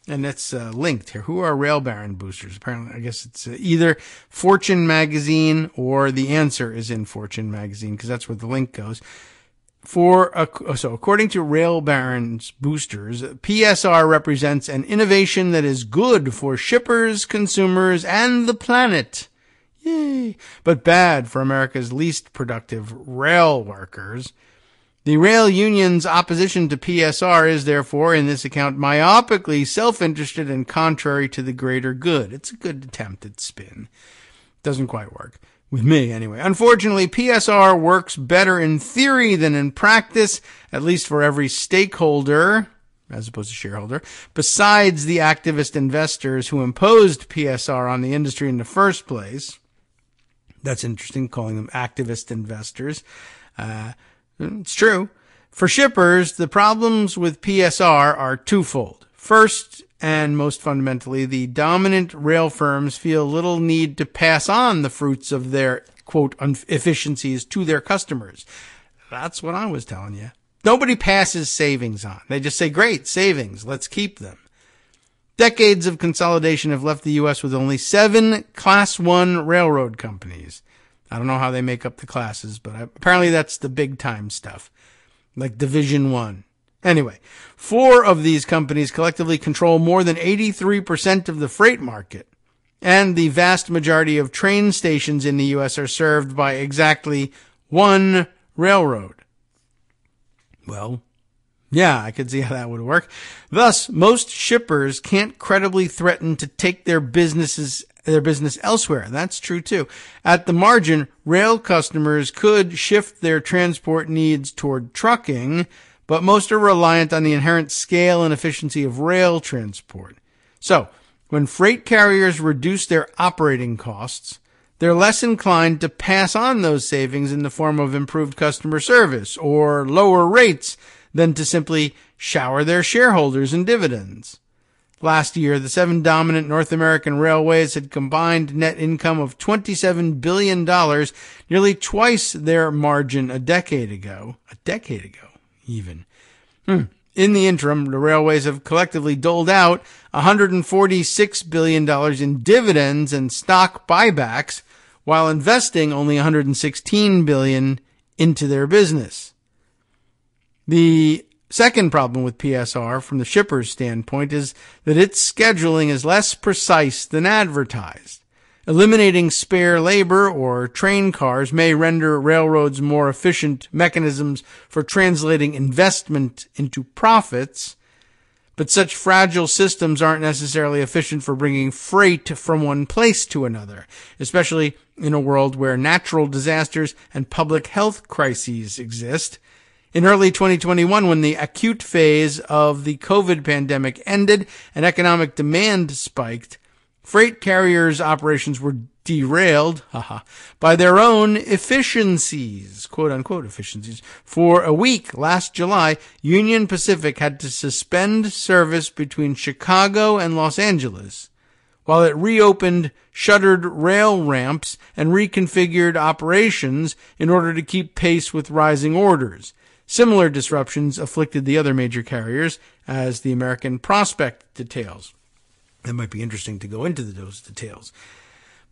and it's linked here. Who are Rail Baron Boosters? Apparently, I guess it's either Fortune magazine or the answer is in Fortune magazine because that's where the link goes. So according to Rail Barons Boosters, PSR represents an innovation that is good for shippers, consumers, and the planet. Yay! But bad for America's least productive rail workers. The rail union's opposition to PSR is therefore, in this account, myopically self-interested and contrary to the greater good. It's a good attempt at spin. Doesn't quite work. With me, anyway. Unfortunately, PSR works better in theory than in practice, at least for every stakeholder, as opposed to shareholder, besides the activist investors who imposed PSR on the industry in the first place. That's interesting, calling them activist investors. It's true. For shippers, the problems with PSR are twofold. First, and most fundamentally, the dominant rail firms feel little need to pass on the fruits of their, quote, efficiencies to their customers. That's what I was telling you. Nobody passes savings on. They just say, great, savings, let's keep them. Decades of consolidation have left the U.S. with only 7 Class 1 railroad companies. I don't know how they make up the classes, but apparently that's the big-time stuff, like Division 1. Anyway, 4 of these companies collectively control more than 83% of the freight market, and the vast majority of train stations in the U.S. are served by exactly 1 railroad. Well, yeah, I could see how that would work. Thus, most shippers can't credibly threaten to take their business elsewhere. That's true, too. At the margin, rail customers could shift their transport needs toward trucking, but most are reliant on the inherent scale and efficiency of rail transport. So, when freight carriers reduce their operating costs, they're less inclined to pass on those savings in the form of improved customer service or lower rates than to simply shower their shareholders in dividends. Last year, the 7 dominant North American railways had combined net income of $27 billion, nearly twice their margin a decade ago. Even. In the interim, the railways have collectively doled out $146 billion in dividends and stock buybacks, while investing only $116 billion into their business. The second problem with PSR from the shipper's standpoint is that its scheduling is less precise than advertised. Eliminating spare labor or train cars may render railroads more efficient mechanisms for translating investment into profits, but such fragile systems aren't necessarily efficient for bringing freight from one place to another, especially in a world where natural disasters and public health crises exist. In early 2021, when the acute phase of the COVID pandemic ended and economic demand spiked, freight carriers' operations were derailed by their own efficiencies, quote-unquote efficiencies. For a week last July, Union Pacific had to suspend service between Chicago and Los Angeles, while it reopened shuttered rail ramps and reconfigured operations in order to keep pace with rising orders. Similar disruptions afflicted the other major carriers, as the American Prospect details. It might be interesting to go into those details.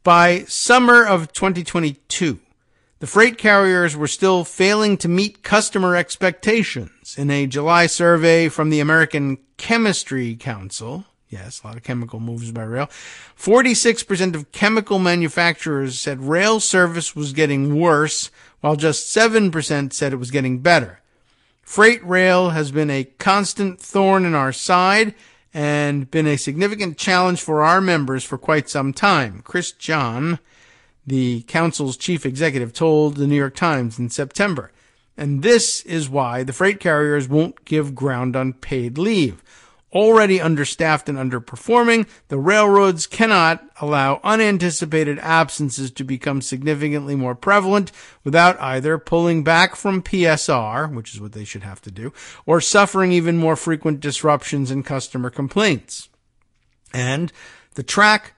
By summer of 2022, the freight carriers were still failing to meet customer expectations. In a July survey from the American Chemistry Council, yes, a lot of chemical moves by rail, 46% of chemical manufacturers said rail service was getting worse, while just 7% said it was getting better. Freight rail has been a constant thorn in our side and been a significant challenge for our members for quite some time. Chris John, the council's chief executive, told the New York Times in September. And this is why the freight carriers won't give ground on paid leave. Already understaffed and underperforming, the railroads cannot allow unanticipated absences to become significantly more prevalent without either pulling back from PSR, which is what they should have to do, or suffering even more frequent disruptions and customer complaints. And the track,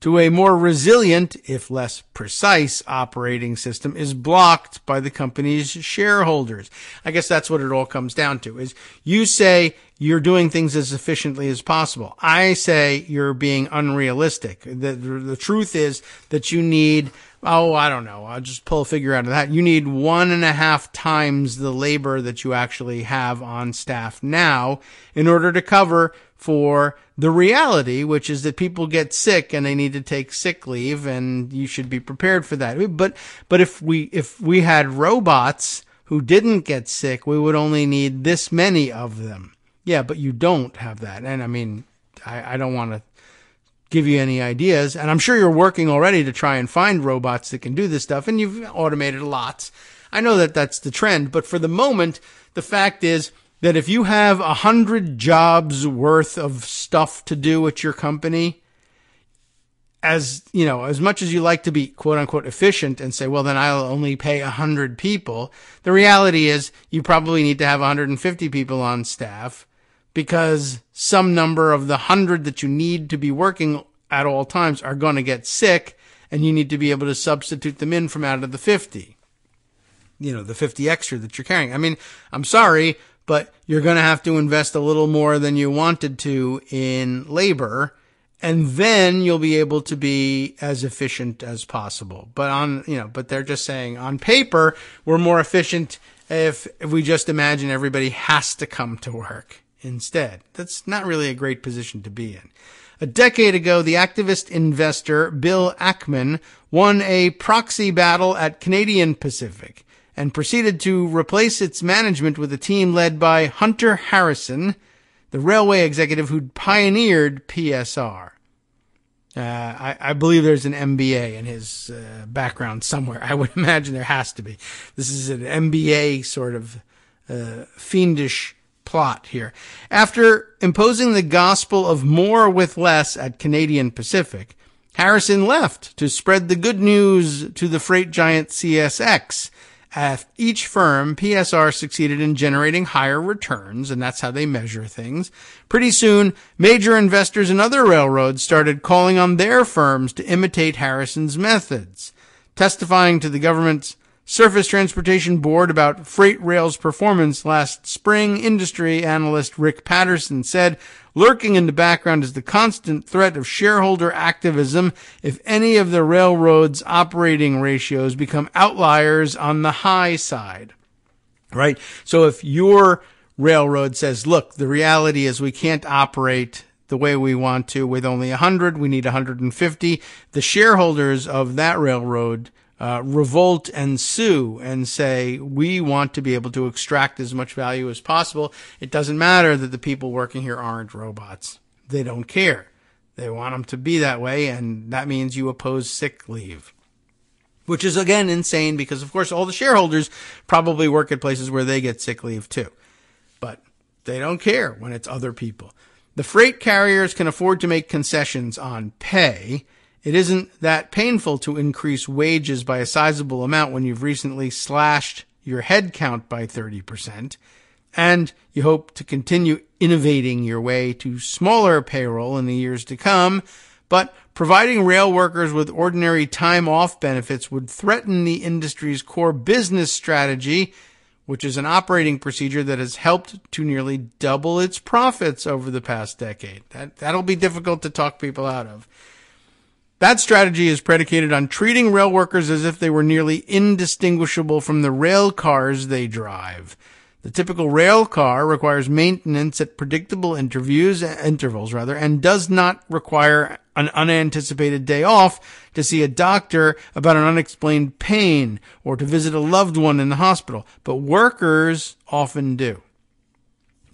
to a more resilient, if less precise, operating system is blocked by the company's shareholders. I guess that's what it all comes down to, is you say you're doing things as efficiently as possible. I say you're being unrealistic. The truth is that you need, I don't know, I'll just pull a figure out of that. You need 1.5 times the labor that you actually have on staff now in order to cover for the reality, which is that people get sick and they need to take sick leave, and you should be prepared for that. But if we had robots who didn't get sick, we would only need this many of them. Yeah, but you don't have that. And I mean, I don't want to give you any ideas. And I'm sure you're working already to try and find robots that can do this stuff. And you've automated lots. I know that that's the trend. But for the moment, the fact is that if you have 100 jobs worth of stuff to do at your company, as you know, as much as you like to be quote unquote efficient and say, well, then I'll only pay 100 people. The reality is you probably need to have 150 people on staff, because some number of the 100 that you need to be working at all times are going to get sick, and you need to be able to substitute them in from out of the 50. You know, the 50 extra that you're carrying. I mean, I'm sorry, but you're going to have to invest a little more than you wanted to in labor, and then you'll be able to be as efficient as possible. But they're just saying on paper, we're more efficient if we just imagine everybody has to come to work instead. That's not really a great position to be in. A decade ago, the activist investor Bill Ackman won a proxy battle at Canadian Pacific and proceeded to replace its management with a team led by Hunter Harrison, the railway executive who'd pioneered PSR. I believe there's an MBA in his background somewhere. I would imagine there has to be. This is an MBA sort of fiendish plot here. After imposing the gospel of more with less at Canadian Pacific, Harrison left to spread the good news to the freight giant CSX. At each firm, PSR succeeded in generating higher returns, and that's how they measure things. Pretty soon, major investors in other railroads started calling on their firms to imitate Harrison's methods. Testifying to the government's Surface Transportation Board about freight rail's performance last spring, industry analyst Rick Patterson said, lurking in the background is the constant threat of shareholder activism if any of the railroad's operating ratios become outliers on the high side. Right? So if your railroad says, look, the reality is we can't operate the way we want to with only 100, we need 150, the shareholders of that railroad revolt and sue and say, we want to be able to extract as much value as possible. It doesn't matter that the people working here aren't robots. They don't care. They want them to be that way, and that means you oppose sick leave. Which is, again, insane because, of course, all the shareholders probably work at places where they get sick leave, too. But they don't care when it's other people. The freight carriers can afford to make concessions on pay. It isn't that painful to increase wages by a sizable amount when you've recently slashed your head count by 30%, and you hope to continue innovating your way to smaller payroll in the years to come, but providing rail workers with ordinary time off benefits would threaten the industry's core business strategy, which is an operating procedure that has helped to nearly double its profits over the past decade. That'll be difficult to talk people out of. That strategy is predicated on treating rail workers as if they were nearly indistinguishable from the rail cars they drive. The typical rail car requires maintenance at predictable intervals, and does not require an unanticipated day off to see a doctor about an unexplained pain or to visit a loved one in the hospital. But workers often do.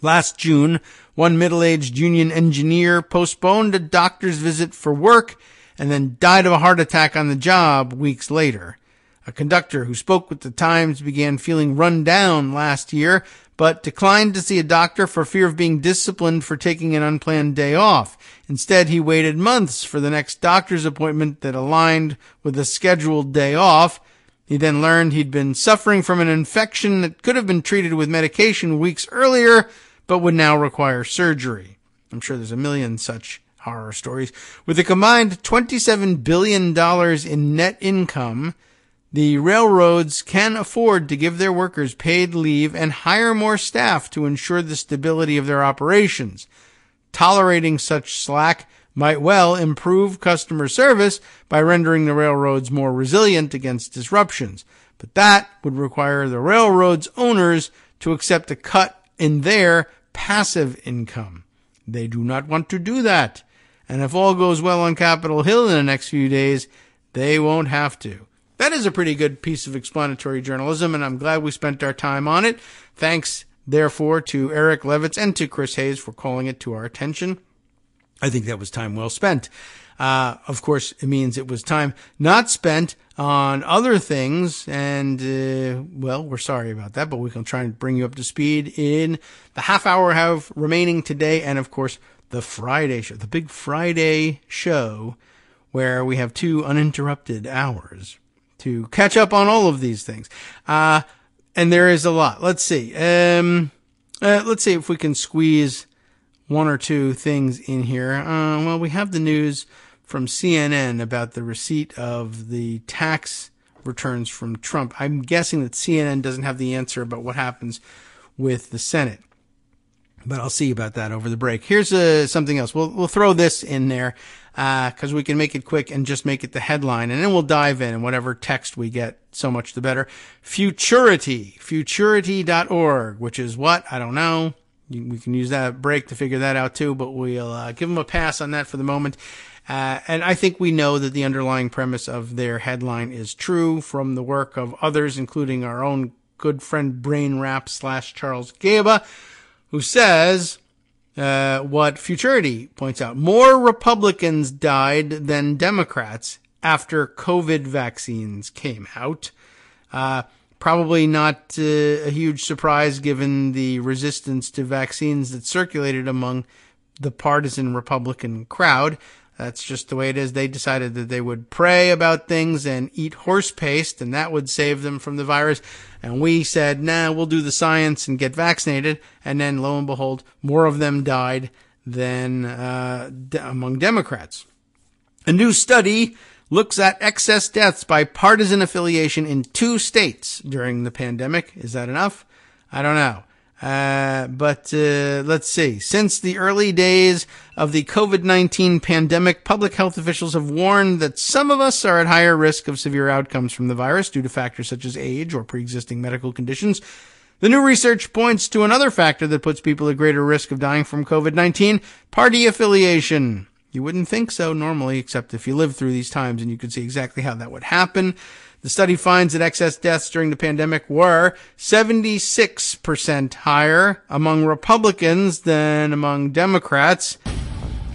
Last June, one middle-aged union engineer postponed a doctor's visit for work and then died of a heart attack on the job weeks later. A conductor who spoke with the Times began feeling run down last year, but declined to see a doctor for fear of being disciplined for taking an unplanned day off. Instead, he waited months for the next doctor's appointment that aligned with a scheduled day off. He then learned he'd been suffering from an infection that could have been treated with medication weeks earlier, but would now require surgery. I'm sure there's a million such horror stories. With a combined $27 billion in net income, the railroads can afford to give their workers paid leave and hire more staff to ensure the stability of their operations. Tolerating such slack might well improve customer service by rendering the railroads more resilient against disruptions. But that would require the railroads' owners to accept a cut in their passive income. They do not want to do that. And if all goes well on Capitol Hill in the next few days, they won't have to. That is a pretty good piece of explanatory journalism, and I'm glad we spent our time on it. Thanks, therefore, to Eric Levitz and to Chris Hayes for calling it to our attention. I think that was time well spent. Of course, it means it was time not spent on other things, and, well, we're sorry about that, but we can try and bring you up to speed in the half hour we have remaining today, and, of course, the Friday show, the big Friday show, where we have 2 uninterrupted hours to catch up on all of these things. And there is a lot. Let's see. Let's see if we can squeeze 1 or 2 things in here. Well, we have the news from CNN about the receipt of the tax returns from Trump. I'm guessing that CNN doesn't have the answer about what happens with the Senate, but I'll see about that over the break. Here's something else. We'll throw this in there because we can make it quick and just make it the headline, and then we'll dive in, and whatever text we get, so much the better. Futurity.org, which is what? I don't know. We can use that break to figure that out too, but we'll give them a pass on that for the moment. And I think we know that the underlying premise of their headline is true from the work of others, including our own good friend BrainRap / Charles Gaba, who says what Futurity points out. More Republicans died than Democrats after COVID vaccines came out. Probably not a huge surprise given the resistance to vaccines that circulated among the partisan Republican crowd. That's just the way it is. They decided that they would pray about things and eat horse paste, and that would save them from the virus. And we said, nah, we'll do the science and get vaccinated. And then, lo and behold, more of them died than among Democrats. A new study looks at excess deaths by partisan affiliation in 2 states during the pandemic. Is that enough? I don't know. But let's see. Since the early days of the COVID-19 pandemic, public health officials have warned that some of us are at higher risk of severe outcomes from the virus due to factors such as age or pre-existing medical conditions. The new research points to another factor that puts people at greater risk of dying from COVID-19, party affiliation. You wouldn't think so normally, except if you lived through these times and you could see exactly how that would happen. The study finds that excess deaths during the pandemic were 76% higher among Republicans than among Democrats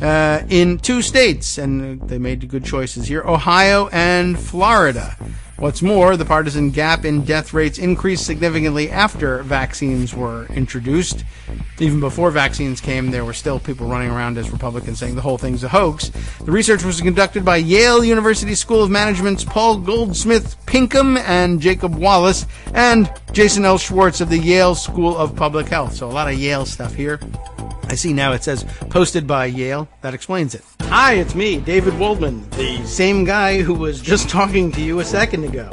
in 2 states, and they made good choices here, Ohio and Florida. What's more, the partisan gap in death rates increased significantly after vaccines were introduced. Even before vaccines came, there were still people running around as Republicans saying the whole thing's a hoax. The research was conducted by Yale University School of Management's Paul Goldsmith Pinkham and Jacob Wallace and Jason L. Schwartz of the Yale School of Public Health. So a lot of Yale stuff here. I see now it says posted by Yale. That explains it. Hi, it's me, David Waldman, the same guy who was just talking to you a second ago.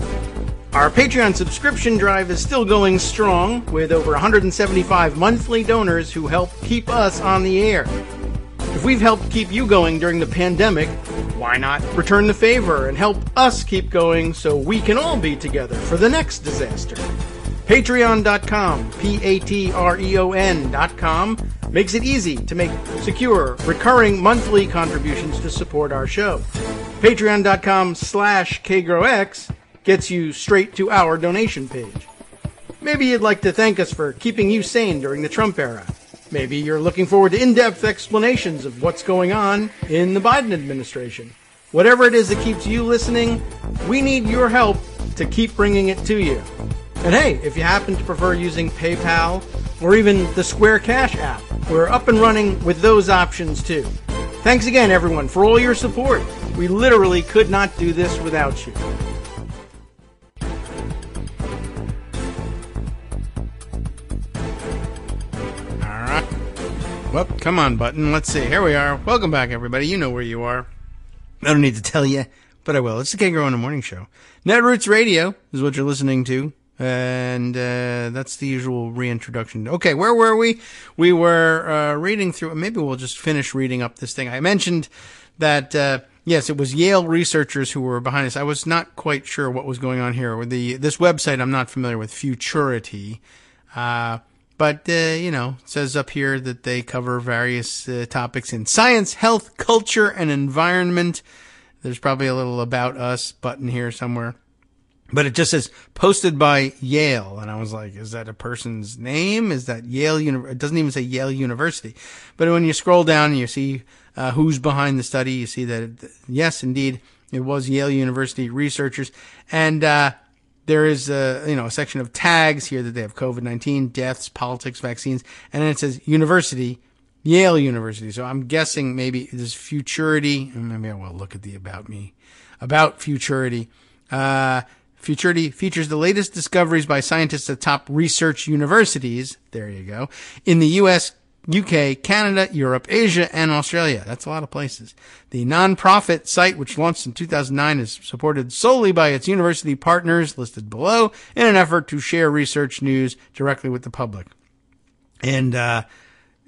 Our Patreon subscription drive is still going strong with over 175 monthly donors who help keep us on the air. If we've helped keep you going during the pandemic, why not return the favor and help us keep going so we can all be together for the next disaster? Patreon.com, Patreon.com, makes it easy to make secure, recurring monthly contributions to support our show. Patreon.com/KagroX gets you straight to our donation page. Maybe you'd like to thank us for keeping you sane during the Trump era. Maybe you're looking forward to in-depth explanations of what's going on in the Biden administration. Whatever it is that keeps you listening, we need your help to keep bringing it to you. And hey, if you happen to prefer using PayPal or even the Square Cash app, we're up and running with those options too. Thanks again, everyone, for all your support. We literally could not do this without you. All right. Well, come on, button. Let's see. Here we are. Welcome back, everybody. You know where you are. I don't need to tell you, but I will. It's the Kagro in the Morning Show. Netroots Radio is what you're listening to. And that's the usual reintroduction. Okay, where were we? We were reading through. Maybe we'll just finish reading up this thing. I mentioned that, yes, it was Yale researchers who were behind this. I was not quite sure what was going on here. This website I'm not familiar with, Futurity. But, it says up here that they cover various topics in science, health, culture, and environment. There's probably a little About Us button here somewhere. But it just says posted by Yale. And I was like, is that a person's name? Is that Yale? It doesn't even say Yale University. But when you scroll down and you see who's behind the study, you see that, yes, indeed, it was Yale University researchers. And there is a section of tags here that they have: COVID-19, deaths, politics, vaccines. And then it says University, Yale University. So I'm guessing maybe there's Futurity. Maybe I will look at the About Futurity. Futurity features the latest discoveries by scientists at top research universities, there you go, in the US, UK, Canada, Europe, Asia, and Australia. That's a lot of places. The non-profit site, which launched in 2009, is supported solely by its university partners listed below in an effort to share research news directly with the public. And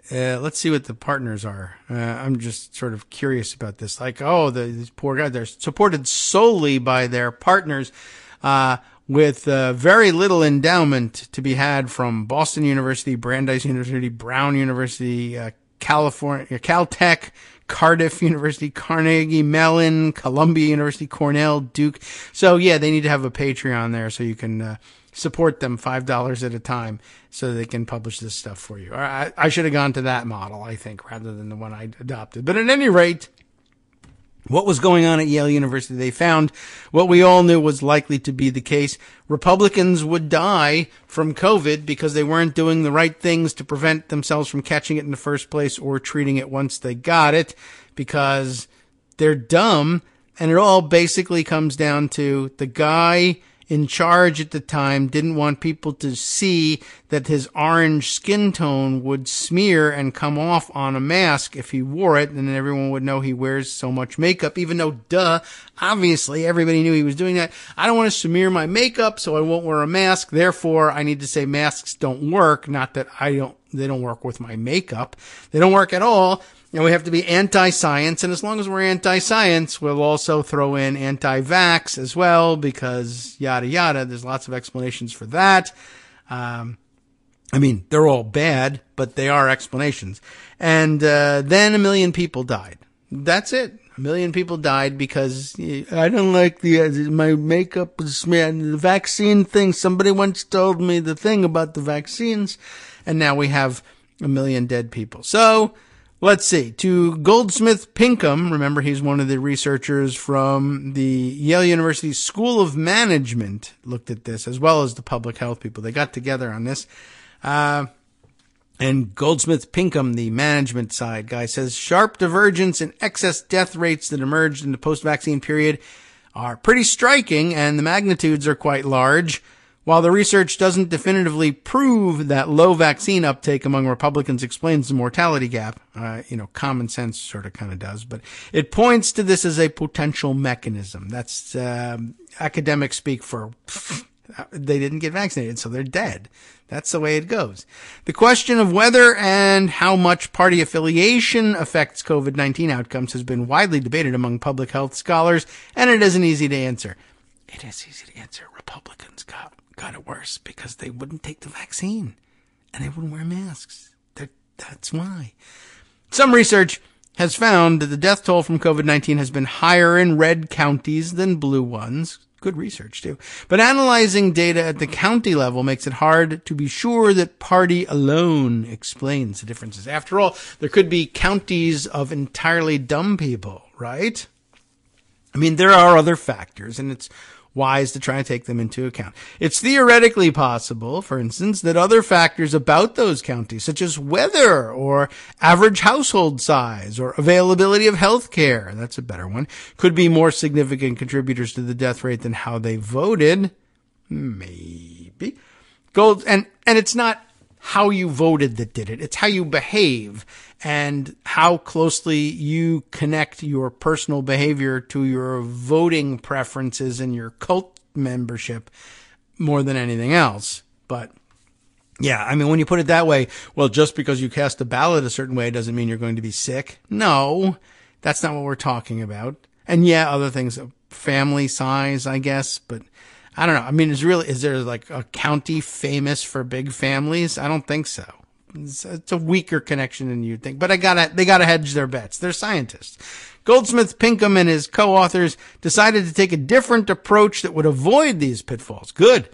let's see what the partners are. I'm just sort of curious about this. Like, these poor guys, they're supported solely by their partners, with very little endowment to be had from Boston University, Brandeis University, Brown University, California, Caltech, Cardiff University, Carnegie Mellon, Columbia University, Cornell, Duke. So yeah, they need to have a Patreon there so you can support them $5 at a time so they can publish this stuff for you. I should have gone to that model, I think, rather than the one I adopted. But at any rate, what was going on at Yale University? They found what we all knew was likely to be the case. Republicans would die from COVID because they weren't doing the right things to prevent themselves from catching it in the first place or treating it once they got it, because they're dumb. And it all basically comes down to the guy in charge at the time didn't want people to see that his orange skin tone would smear and come off on a mask if he wore it, and then everyone would know he wears so much makeup, even though, obviously everybody knew he was doing that. I don't want to smear my makeup, so I won't wear a mask. Therefore, I need to say masks don't work, not that they don't work with my makeup. They don't work at all. And we have to be anti-science, and as long as we're anti-science, we'll also throw in anti-vax as well, because yada yada. There's lots of explanations for that. They're all bad, but they are explanations. And then 1 million people died. That's it. 1 million people died because I don't like my makeup was smeared. The vaccine thing. Somebody once told me the thing about the vaccines, and now we have 1 million dead people. So, let's see. To Goldsmith Pinkham, remember he's one of the researchers from the Yale University School of Management, looked at this, as well as the public health people. They got together on this. And Goldsmith Pinkham, the management side guy, says sharp divergence in excess death rates that emerged in the post-vaccine period are pretty striking, and the magnitudes are quite large. While the research doesn't definitively prove that low vaccine uptake among Republicans explains the mortality gap, common sense sort of kind of does, but it points to this as a potential mechanism. That's academic speak for they didn't get vaccinated, so they're dead. That's the way it goes. The question of whether and how much party affiliation affects COVID-19 outcomes has been widely debated among public health scholars, and it isn't easy to answer. It is easy to answer. Republicans got it worse because they wouldn't take the vaccine and they wouldn't wear masks. That's why. Some research has found that the death toll from COVID-19 has been higher in red counties than blue ones. Good research, too. But analyzing data at the county level makes it hard to be sure that party alone explains the differences. After all, there could be counties of entirely dumb people, right? There are other factors, and it's wise to try and take them into account. It's theoretically possible, for instance, that other factors about those counties, such as weather or average household size or availability of health care, that's a better one, could be more significant contributors to the death rate than how they voted. Maybe. And it's not how you voted that did it. It's how you behave and how closely you connect your personal behavior to your voting preferences and your cult membership more than anything else. But yeah, when you put it that way, well, just because you cast a ballot a certain way doesn't mean you're going to be sick. No, that's not what we're talking about. And yeah, other things, family size, I guess, but I don't know. Is there like a county famous for big families? I don't think so. It's a weaker connection than you'd think, but they gotta hedge their bets. They're scientists. Goldsmith Pinkham and his co-authors decided to take a different approach that would avoid these pitfalls. Good.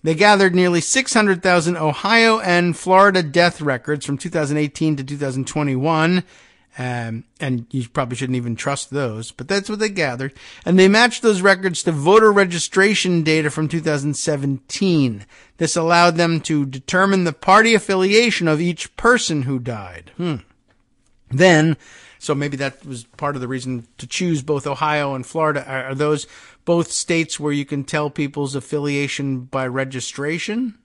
They gathered nearly 600,000 Ohio and Florida death records from 2018 to 2021. And you probably shouldn't even trust those, but that's what they gathered. And they matched those records to voter registration data from 2017. This allowed them to determine the party affiliation of each person who died. Then, so maybe that was part of the reason to choose both Ohio and Florida. Are those both states where you can tell people's affiliation by registration?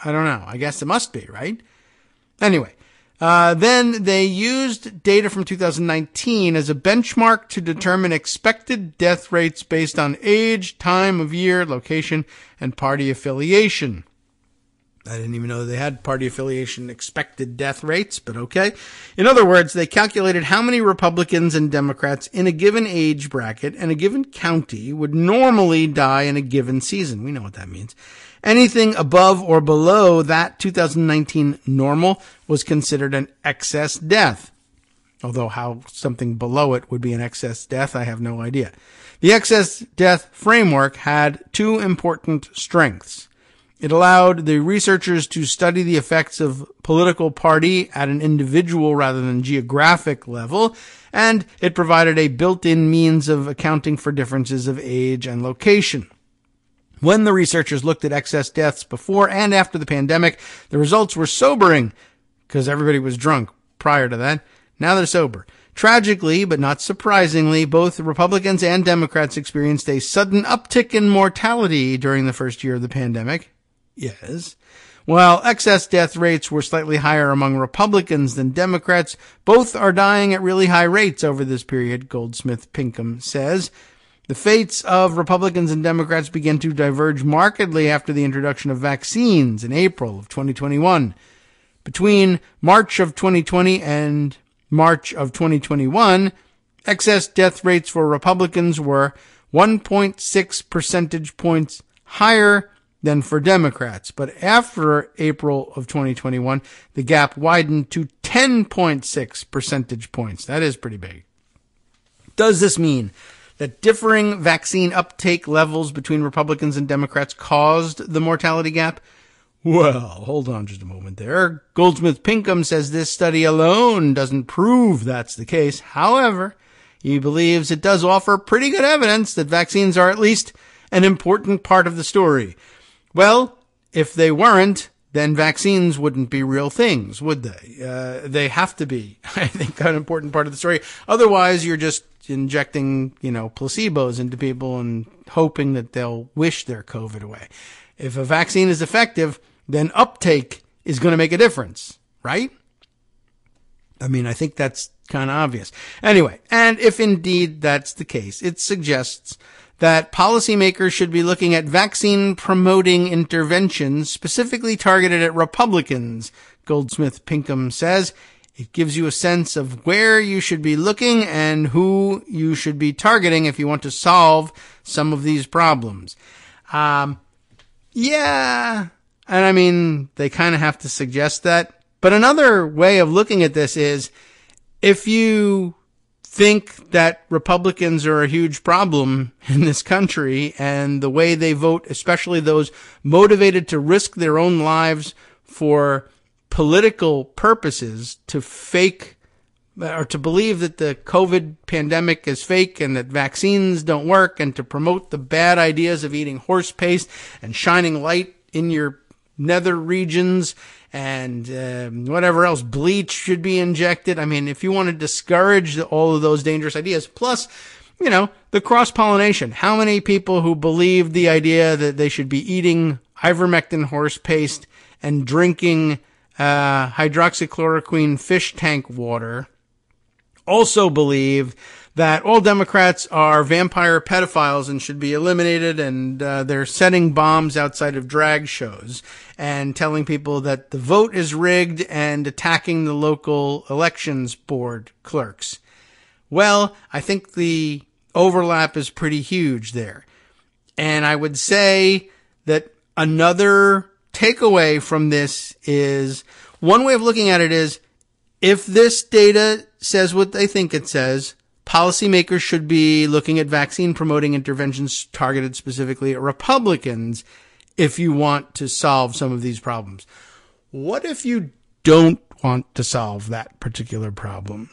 I don't know. I guess it must be, right? Anyway. Then they used data from 2019 as a benchmark to determine expected death rates based on age, time of year, location, and party affiliation. I didn't even know they had party affiliation expected death rates, but okay. In other words, they calculated how many Republicans and Democrats in a given age bracket and a given county would normally die in a given season. We know what that means. Anything above or below that 2019 normal was considered an excess death. Although how something below it would be an excess death, I have no idea. The excess death framework had two important strengths. It allowed the researchers to study the effects of political party at an individual rather than geographic level, and it provided a built-in means of accounting for differences of age and location. When the researchers looked at excess deaths before and after the pandemic, the results were sobering because everybody was drunk prior to that. Now they're sober. Tragically, but not surprisingly, both Republicans and Democrats experienced a sudden uptick in mortality during the first year of the pandemic. Yes. While excess death rates were slightly higher among Republicans than Democrats, both are dying at really high rates over this period, Goldsmith-Pinkham says. The fates of Republicans and Democrats began to diverge markedly after the introduction of vaccines in April of 2021. Between March of 2020 and March of 2021, excess death rates for Republicans were 1.6 percentage points higher than for Democrats. But after April of 2021, the gap widened to 10.6 percentage points. That is pretty big. Does this mean that differing vaccine uptake levels between Republicans and Democrats caused the mortality gap? Well, hold on just a moment there. Goldsmith-Pinkham says this study alone doesn't prove that's the case. However, he believes it does offer pretty good evidence that vaccines are at least an important part of the story. Well, if they weren't, then vaccines wouldn't be real things, would they? They have to be, I think, an important part of the story. Otherwise, you're just injecting, placebos into people and hoping that they'll wish their COVID away. If a vaccine is effective, then uptake is going to make a difference, right? I mean, I think that's kind of obvious. Anyway, and if indeed that's the case, it suggests that policymakers should be looking at vaccine-promoting interventions specifically targeted at Republicans, Goldsmith-Pinkham says. It gives you a sense of where you should be looking and who you should be targeting if you want to solve some of these problems. Yeah, and I mean, they kind of have to suggest that. But another way of looking at this is, if you think that Republicans are a huge problem in this country and the way they vote, especially those motivated to risk their own lives for political purposes, to fake or to believe that the COVID pandemic is fake and that vaccines don't work, and to promote the bad ideas of eating horse paste and shining light in your nether regions and whatever else, bleach should be injected. I mean, if you want to discourage all of those dangerous ideas, plus, the cross-pollination. How many people who believed the idea that they should be eating ivermectin horse paste and drinking hydroxychloroquine fish tank water also believe that all Democrats are vampire pedophiles and should be eliminated, and they're setting bombs outside of drag shows and telling people that the vote is rigged and attacking the local elections board clerks. Well, I think the overlap is pretty huge there. And I would say that another takeaway from this is, one way of looking at it is, if this data says what they think it says, policymakers should be looking at vaccine-promoting interventions targeted specifically at Republicans if you want to solve some of these problems. What if you don't want to solve that particular problem?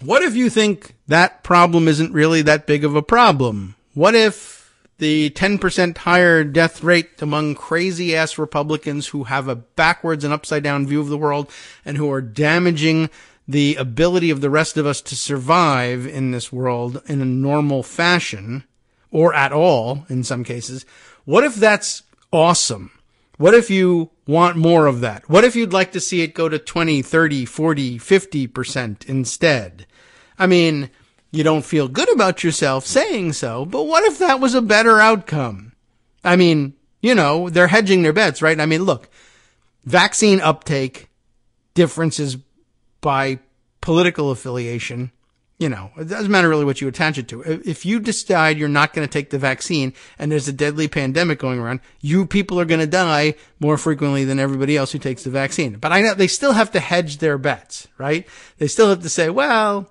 What if you think that problem isn't really that big of a problem? What if the 10% higher death rate among crazy-ass Republicans who have a backwards and upside-down view of the world and who are damaging the ability of the rest of us to survive in this world in a normal fashion, or at all in some cases, what if that's awesome? What if you want more of that? What if you'd like to see it go to 20, 30, 40, 50% instead? I mean, you don't feel good about yourself saying so, but what if that was a better outcome? I mean, they're hedging their bets, right? I mean, look, vaccine uptake, differences by political affiliation, it doesn't matter really what you attach it to. If you decide you're not going to take the vaccine and there's a deadly pandemic going around, you people are going to die more frequently than everybody else who takes the vaccine. But I know they still have to hedge their bets, right? They still have to say, well,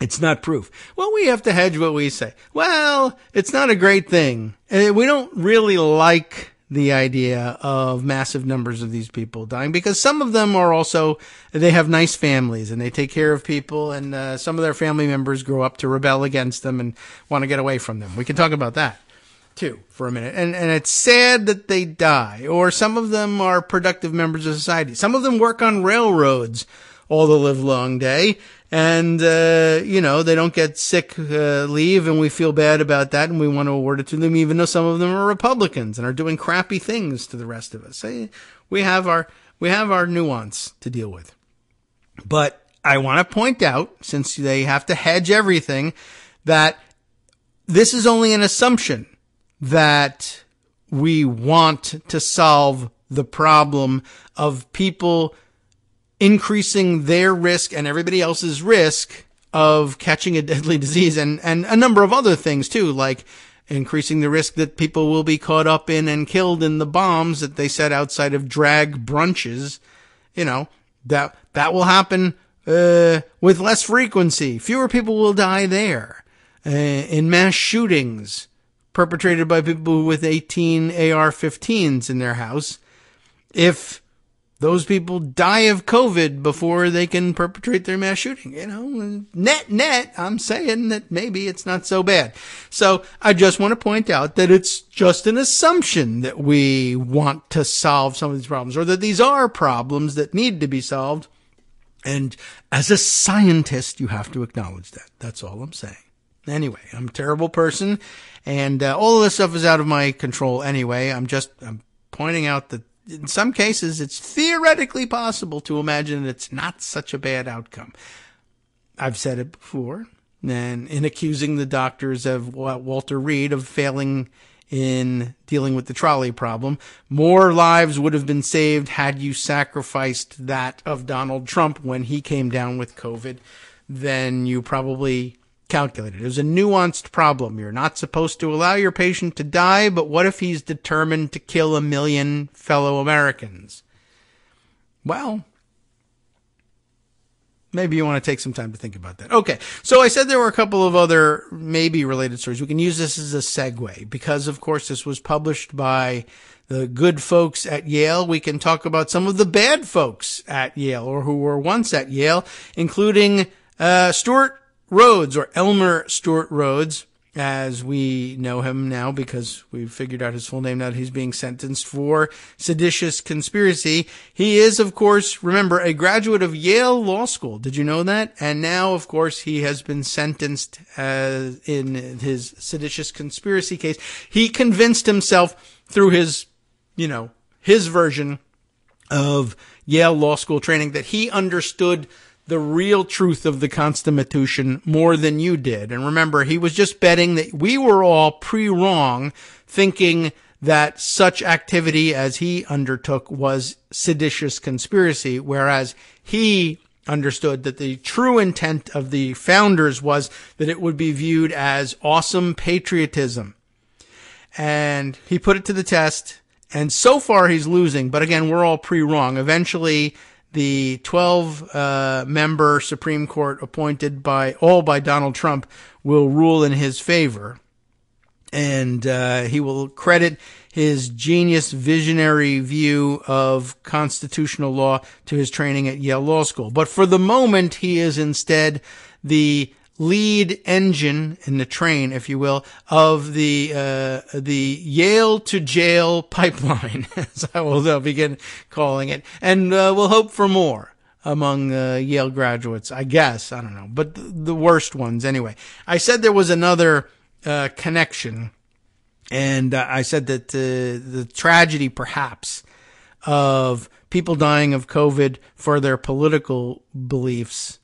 it's not proof. Well, we have to hedge what we say. Well, it's not a great thing. We don't really like the idea of massive numbers of these people dying, because some of them are also, they have nice families and they take care of people, and some of their family members grow up to rebel against them and want to get away from them. We can talk about that too for a minute. And it's sad that they die, or some of them are productive members of society. Some of them work on railroads all the live long day. And, they don't get sick leave, and we feel bad about that, and we want to award it to them, even though some of them are Republicans and are doing crappy things to the rest of us. We have our nuance to deal with. But I want to point out, since they have to hedge everything, that this is only an assumption that we want to solve the problem of people increasing their risk and everybody else's risk of catching a deadly disease, and a number of other things too, like increasing the risk that people will be caught up in and killed in the bombs that they set outside of drag brunches. That will happen with less frequency. Fewer people will die there. In mass shootings perpetrated by people with 18 AR-15s in their house, if those people die of COVID before they can perpetrate their mass shooting, net, I'm saying that maybe it's not so bad. So I just want to point out that it's just an assumption that we want to solve some of these problems, or that these are problems that need to be solved. And as a scientist, you have to acknowledge that. That's all I'm saying. Anyway, I'm a terrible person, and all of this stuff is out of my control anyway. I'm pointing out that in some cases, it's theoretically possible to imagine that it's not such a bad outcome. I've said it before, and in accusing the doctors of Walter Reed of failing in dealing with the trolley problem, more lives would have been saved had you sacrificed that of Donald Trump when he came down with COVID than you probably calculated. It was a nuanced problem. You're not supposed to allow your patient to die, but what if he's determined to kill 1 million fellow Americans? Well, maybe you want to take some time to think about that. Okay, so I said there were a couple of other maybe related stories. We can use this as a segue because, of course, this was published by the good folks at Yale. We can talk about some of the bad folks at Yale, or who were once at Yale, including Stuart Rhodes, or Elmer Stuart Rhodes, as we know him now because we've figured out his full name now that he's being sentenced for seditious conspiracy. He is, of course, remember, a graduate of Yale Law School. Did you know that? And now, of course, he has been sentenced in his seditious conspiracy case. He convinced himself through his version of Yale Law School training that he understood the real truth of the Constitution more than you did. And remember, he was just betting that we were all pre-wrong, thinking that such activity as he undertook was seditious conspiracy, whereas he understood that the true intent of the founders was that it would be viewed as awesome patriotism. And he put it to the test, and so far he's losing, but again, we're all pre-wrong. Eventually, the 12-member Supreme Court appointed by Donald Trump will rule in his favor. And he will credit his genius visionary view of constitutional law to his training at Yale Law School. But for the moment, he is instead the lead engine in the train, if you will, of the Yale to jail pipeline, as I will begin calling it. And we'll hope for more among Yale graduates, I guess. I don't know. But the worst ones, anyway. I said there was another connection, and I said that the tragedy, perhaps, of people dying of COVID for their political beliefs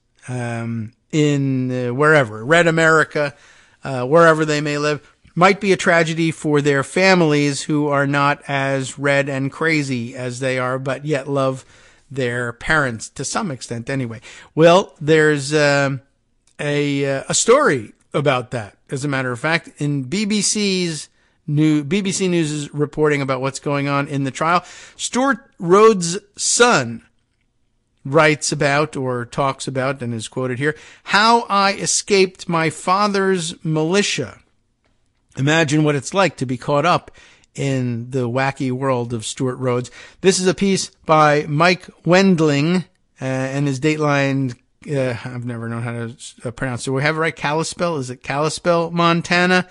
in wherever, Red America, wherever they may live, might be a tragedy for their families who are not as red and crazy as they are, but yet love their parents to some extent anyway. Well, there's a story about that, as a matter of fact, in BBC News is reporting about what's going on in the trial. Stuart Rhodes' son writes about, or talks about, and is quoted here, "How I escaped my father's militia." Imagine what it's like to be caught up in the wacky world of Stuart Rhodes. This is a piece by Mike Wendling, and his Dateline, I've never known how to pronounce it. Do we have it right? Kalispell? Is it Kalispell, Montana?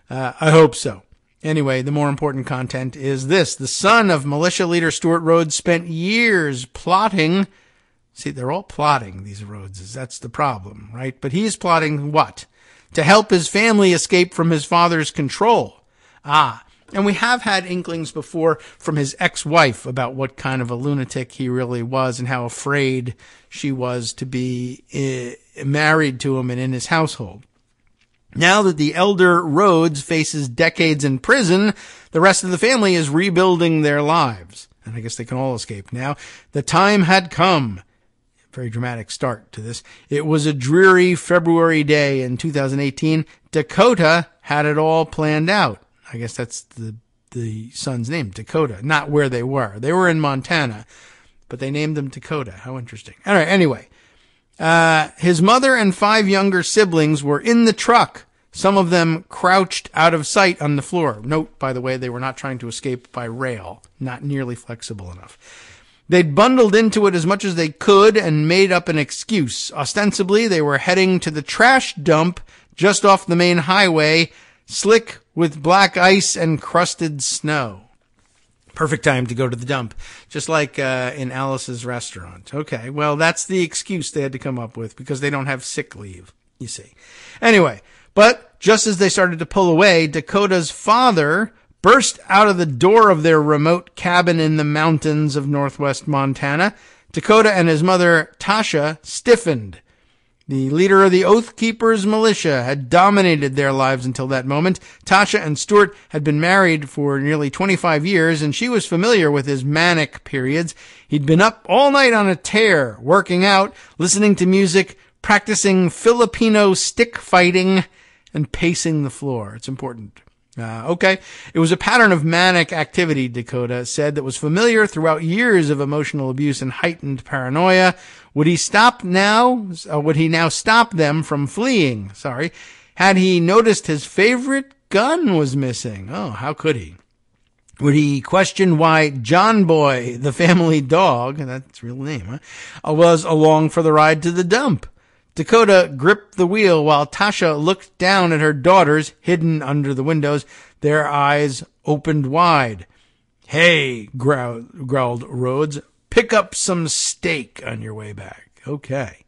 I hope so. Anyway, the more important content is this. The son of militia leader Stuart Rhodes spent years plotting See, they're all plotting, these Rhodeses. That's the problem, right? But he's plotting what? To help his family escape from his father's control. And we have had inklings before from his ex-wife about what kind of a lunatic he really was and how afraid she was to be married to him and in his household. Now that the elder Rhodes faces decades in prison, the rest of the family is rebuilding their lives. And I guess they can all escape now. The time had come. Very dramatic start to this. It was a dreary February day in 2018. Dakota had it all planned out. I guess that's the son's name, Dakota, not where they were. They were in Montana, but they named him Dakota. How interesting. All right, anyway. His mother and 5 younger siblings were in the truck, some of them crouched out of sight on the floor. Note, by the way, they were not trying to escape by rail, not nearly flexible enough. They'd bundled into it as much as they could and made up an excuse. Ostensibly, they were heading to the trash dump just off the main highway, slick with black ice and crusted snow. Perfect time to go to the dump, just like in Alice's restaurant. Okay, well, that's the excuse they had to come up with because they don't have sick leave, you see. Anyway, but just as they started to pull away, Dakota's father burst out of the door of their remote cabin in the mountains of northwest Montana. Dakota and his mother, Tasha, stiffened. The leader of the Oath Keepers militia had dominated their lives until that moment. Tasha and Stuart had been married for nearly 25 years, and she was familiar with his manic periods. He'd been up all night on a tear, working out, listening to music, practicing Filipino stick fighting, and pacing the floor. It's important. Okay. It was a pattern of manic activity, Dakota said, that was familiar throughout years of emotional abuse and heightened paranoia. Would he now stop them from fleeing? Had he noticed his favorite gun was missing? Oh, how could he? Would he question why John Boy, the family dog, that's his real name, was along for the ride to the dump? Dakota gripped the wheel while Tasha looked down at her daughters hidden under the windows, their eyes opened wide. Hey, growled Rhodes, pick up some steak on your way back. Okay.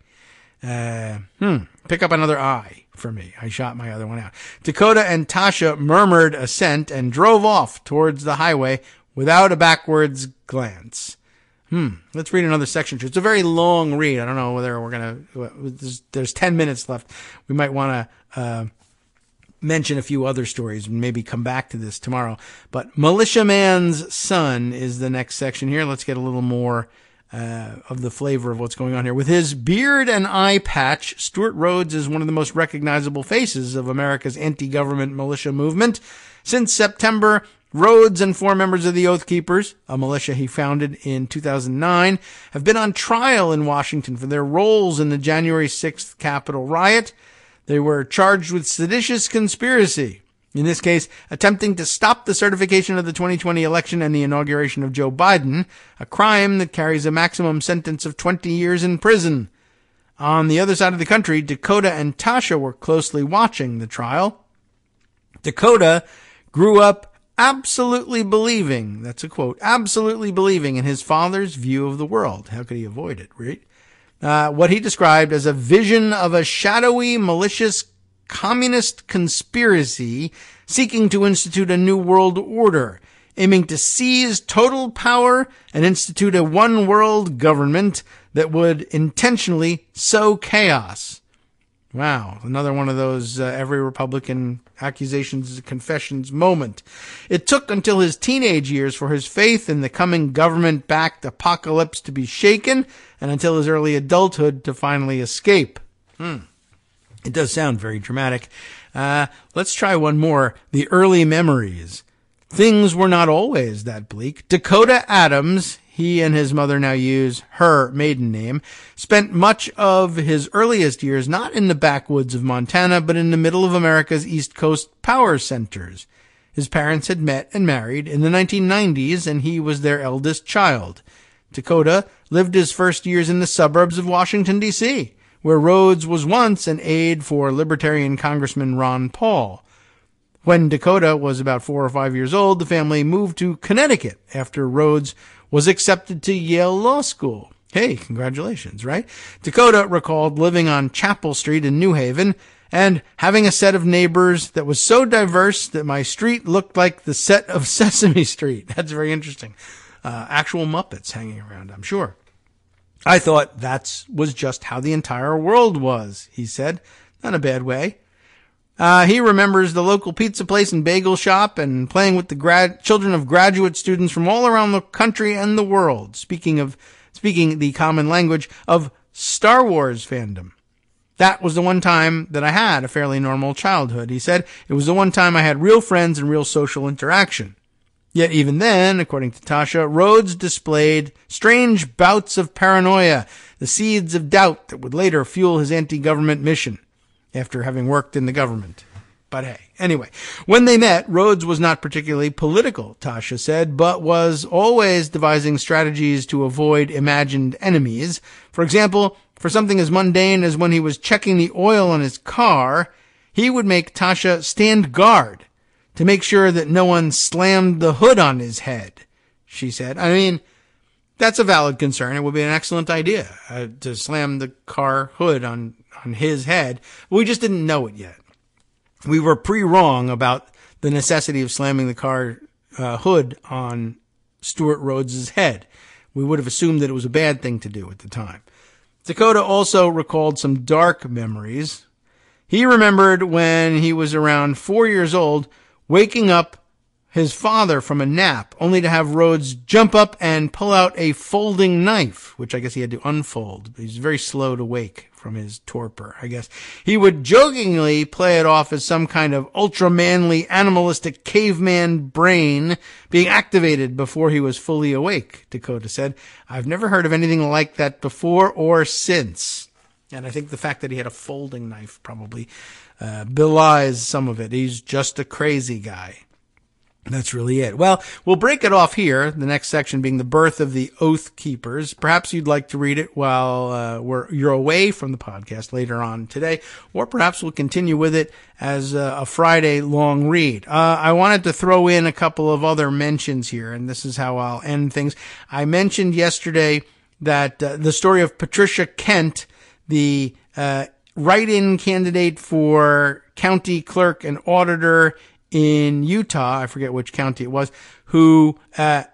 Pick up another eye for me. I shot my other one out. Dakota and Tasha murmured assent and drove off towards the highway without a backwards glance. Let's read another section. It's a very long read. I don't know whether we're going to, there's 10 minutes left. We might want to, mention a few other stories and maybe come back to this tomorrow. But Militiaman's Son is the next section here. Let's get a little more, of the flavor of what's going on here. With his beard and eye patch, Stuart Rhodes is one of the most recognizable faces of America's anti-government militia movement. Since September, Rhodes and 4 members of the Oath Keepers, a militia he founded in 2009, have been on trial in Washington for their roles in the January 6th Capitol riot. They were charged with seditious conspiracy, in this case, attempting to stop the certification of the 2020 election and the inauguration of Joe Biden, a crime that carries a maximum sentence of 20 years in prison. On the other side of the country, Dakota and Tasha were closely watching the trial. Dakota grew up absolutely believing, that's a quote, absolutely believing in his father's view of the world. How could he avoid it, right? What he described as a vision of a shadowy, malicious, communist conspiracy seeking to institute a new world order, aiming to seize total power and institute a one-world government that would intentionally sow chaos. Wow, another one of those every Republican accusations and confessions moment. It took until his teenage years for his faith in the coming government-backed apocalypse to be shaken, and until his early adulthood to finally escape. It does sound very dramatic. Let's try one more. The early memories. Things were not always that bleak. Dakota Adams, he and his mother now use her maiden name, spent much of his earliest years not in the backwoods of Montana, but in the middle of America's East Coast power centers. His parents had met and married in the 1990s, and he was their eldest child. Dakota lived his first years in the suburbs of Washington, D.C., where Rhodes was once an aide for Libertarian Congressman Ron Paul. When Dakota was about 4 or 5 years old, the family moved to Connecticut after Rhodes was accepted to Yale Law School. Hey, congratulations, right? Dakota recalled living on Chapel Street in New Haven and having a set of neighbors that was so diverse that my street looked like the set of Sesame Street. That's very interesting. Actual Muppets hanging around, I'm sure. I thought that was just how the entire world was, he said. Not a bad way. He remembers the local pizza place and bagel shop and playing with the children of graduate students from all around the country and the world. Speaking the common language of Star Wars fandom. That was the one time that I had a fairly normal childhood, he said. It was the one time I had real friends and real social interaction. Yet even then, according to Tasha, Rhodes displayed strange bouts of paranoia, the seeds of doubt that would later fuel his anti-government mission after having worked in the government. But hey, anyway, when they met, Rhodes was not particularly political, Tasha said, but was always devising strategies to avoid imagined enemies. For example, for something as mundane as when he was checking the oil on his car, he would make Tasha stand guard to make sure that no one slammed the hood on his head, she said. I mean, that's a valid concern. It would be an excellent idea to slam the car hood on his head. We just didn't know it yet. We were wrong about the necessity of slamming the car hood on Stuart Rhodes's head. We would have assumed that it was a bad thing to do at the time. Dakota also recalled some dark memories. He remembered when he was around 4 years old, waking up his father from a nap, only to have Rhodes jump up and pull out a folding knife, which I guess he had to unfold. He was very slow to wake from his torpor, I guess. He would jokingly play it off as some kind of ultra-manly, animalistic caveman brain being activated before he was fully awake, Dakota said. I've never heard of anything like that before or since. And I think the fact that he had a folding knife probably belies some of it. He's just a crazy guy. That's really it. Well, we'll break it off here, the next section being the birth of the Oath Keepers. Perhaps you'd like to read it while you're away from the podcast later on today, or perhaps we'll continue with it as a Friday long read. I wanted to throw in a couple of other mentions here, and this is how I'll end things. I mentioned yesterday that the story of Patricia Kent, the write-in candidate for county clerk and auditor in Utah, I forget which county it was, who, I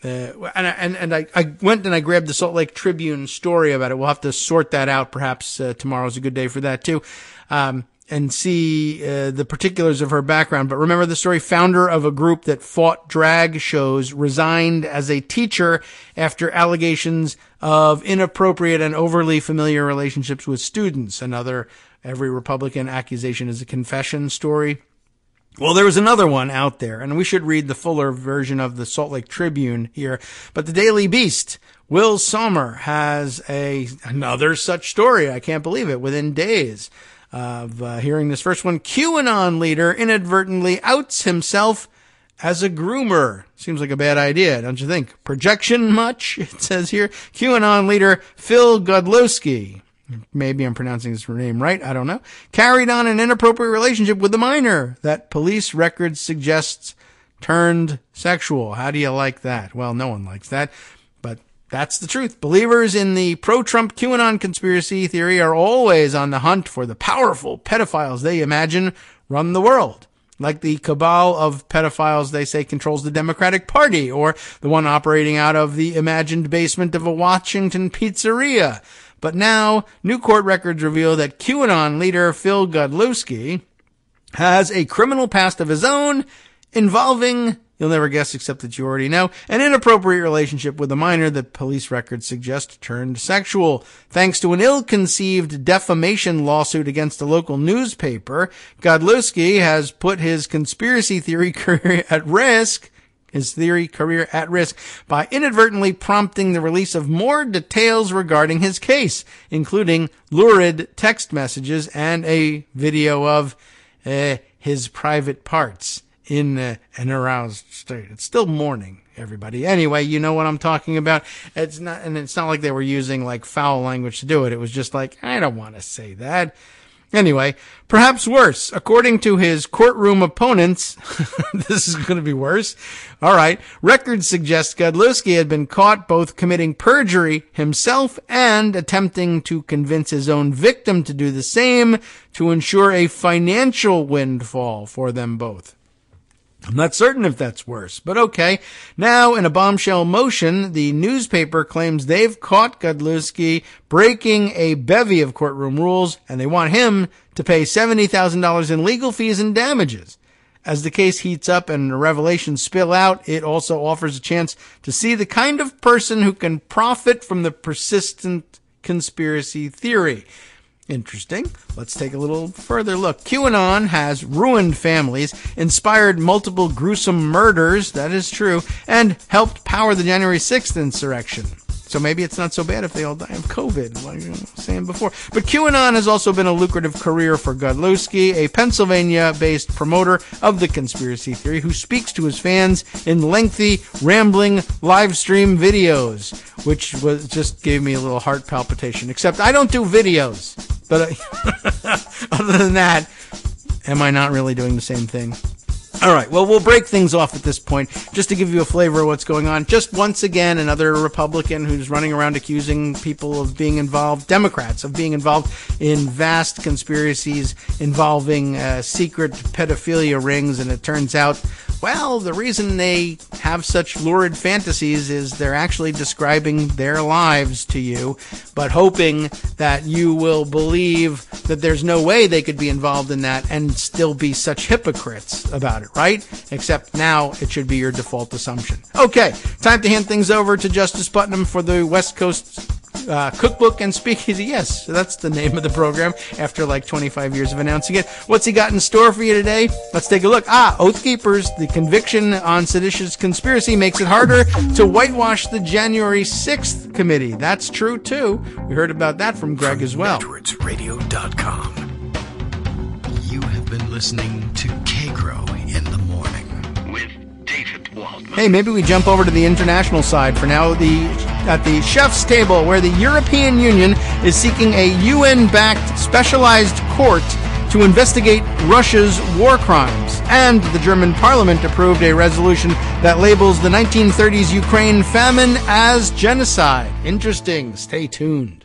went and I grabbed the Salt Lake Tribune story about it. We'll have to sort that out. Perhaps tomorrow's a good day for that too, and see the particulars of her background. But remember the story, founder of a group that fought drag shows, resigned as a teacher after allegations of inappropriate and overly familiar relationships with students. Every Republican accusation is a confession story. Well, there was another one out there, and we should read the fuller version of the Salt Lake Tribune here. But the Daily Beast, Will Sommer, has another such story. I can't believe it. Within days of hearing this first one, QAnon leader inadvertently outs himself as a groomer. Seems like a bad idea, don't you think? Projection much? It says here. QAnon leader Phil Godlewski, maybe I'm pronouncing his name right, I don't know, carried on an inappropriate relationship with a minor that police records suggests turned sexual. How do you like that? Well, no one likes that, but that's the truth. Believers in the pro-Trump QAnon conspiracy theory are always on the hunt for the powerful pedophiles they imagine run the world. Like the cabal of pedophiles they say controls the Democratic Party, or the one operating out of the imagined basement of a Washington pizzeria. But now, new court records reveal that QAnon leader Phil Godlewski has a criminal past of his own involving, you'll never guess except that you already know, an inappropriate relationship with a minor that police records suggest turned sexual. Thanks to an ill-conceived defamation lawsuit against a local newspaper, Godlewski has put his conspiracy theory career at risk by inadvertently prompting the release of more details regarding his case, including lurid text messages and a video of his private parts in an aroused state. It's still morning, everybody. Anyway, you know what I'm talking about. It's not like they were using like foul language to do it. It was just like, I don't want to say that. Anyway, perhaps worse. According to his courtroom opponents, this is going to be worse. All right. Records suggest Godlewski had been caught both committing perjury himself and attempting to convince his own victim to do the same to ensure a financial windfall for them both. I'm not certain if that's worse, but okay. Now, in a bombshell motion, the newspaper claims they've caught Godlewski breaking a bevy of courtroom rules, and they want him to pay $70,000 in legal fees and damages. As the case heats up and the revelations spill out, it also offers a chance to see the kind of person who can profit from the persistent conspiracy theory. Interesting. Let's take a little further look. QAnon has ruined families, inspired multiple gruesome murders, that is true, and helped power the January 6th insurrection. So maybe it's not so bad if they all die of COVID, like I was saying before. But QAnon has also been a lucrative career for Godlewski, a Pennsylvania-based promoter of the conspiracy theory who speaks to his fans in lengthy, rambling live stream videos, which just gave me a little heart palpitation. Except I don't do videos. But other than that, am I not really doing the same thing? All right, well, we'll break things off at this point just to give you a flavor of what's going on. Just once again, another Republican who's running around accusing people of being involved, Democrats, of being involved in vast conspiracies involving secret pedophilia rings. And it turns out, well, the reason they have such lurid fantasies is they're actually describing their lives to you, but hoping that you will believe that there's no way they could be involved in that and still be such hypocrites about it, right? Except now it should be your default assumption. Okay, time to hand things over to Justice Putnam for the West Coast Cookbook and Speakeasy. Yes, that's the name of the program after like 25 years of announcing it. What's he got in store for you today? Let's take a look. Oath Keepers, the conviction on seditious conspiracy makes it harder to whitewash the January 6th committee. That's true, too. We heard about that from Greg as well. EdwardsRadio.com. You have been listening to Kagro in the Morning with David Waldman. Hey, maybe we jump over to the international side for now. At the chef's table, where the European Union is seeking a UN-backed specialized court to investigate Russia's war crimes. And the German parliament approved a resolution that labels the 1930s Ukraine famine as genocide. Interesting. Stay tuned.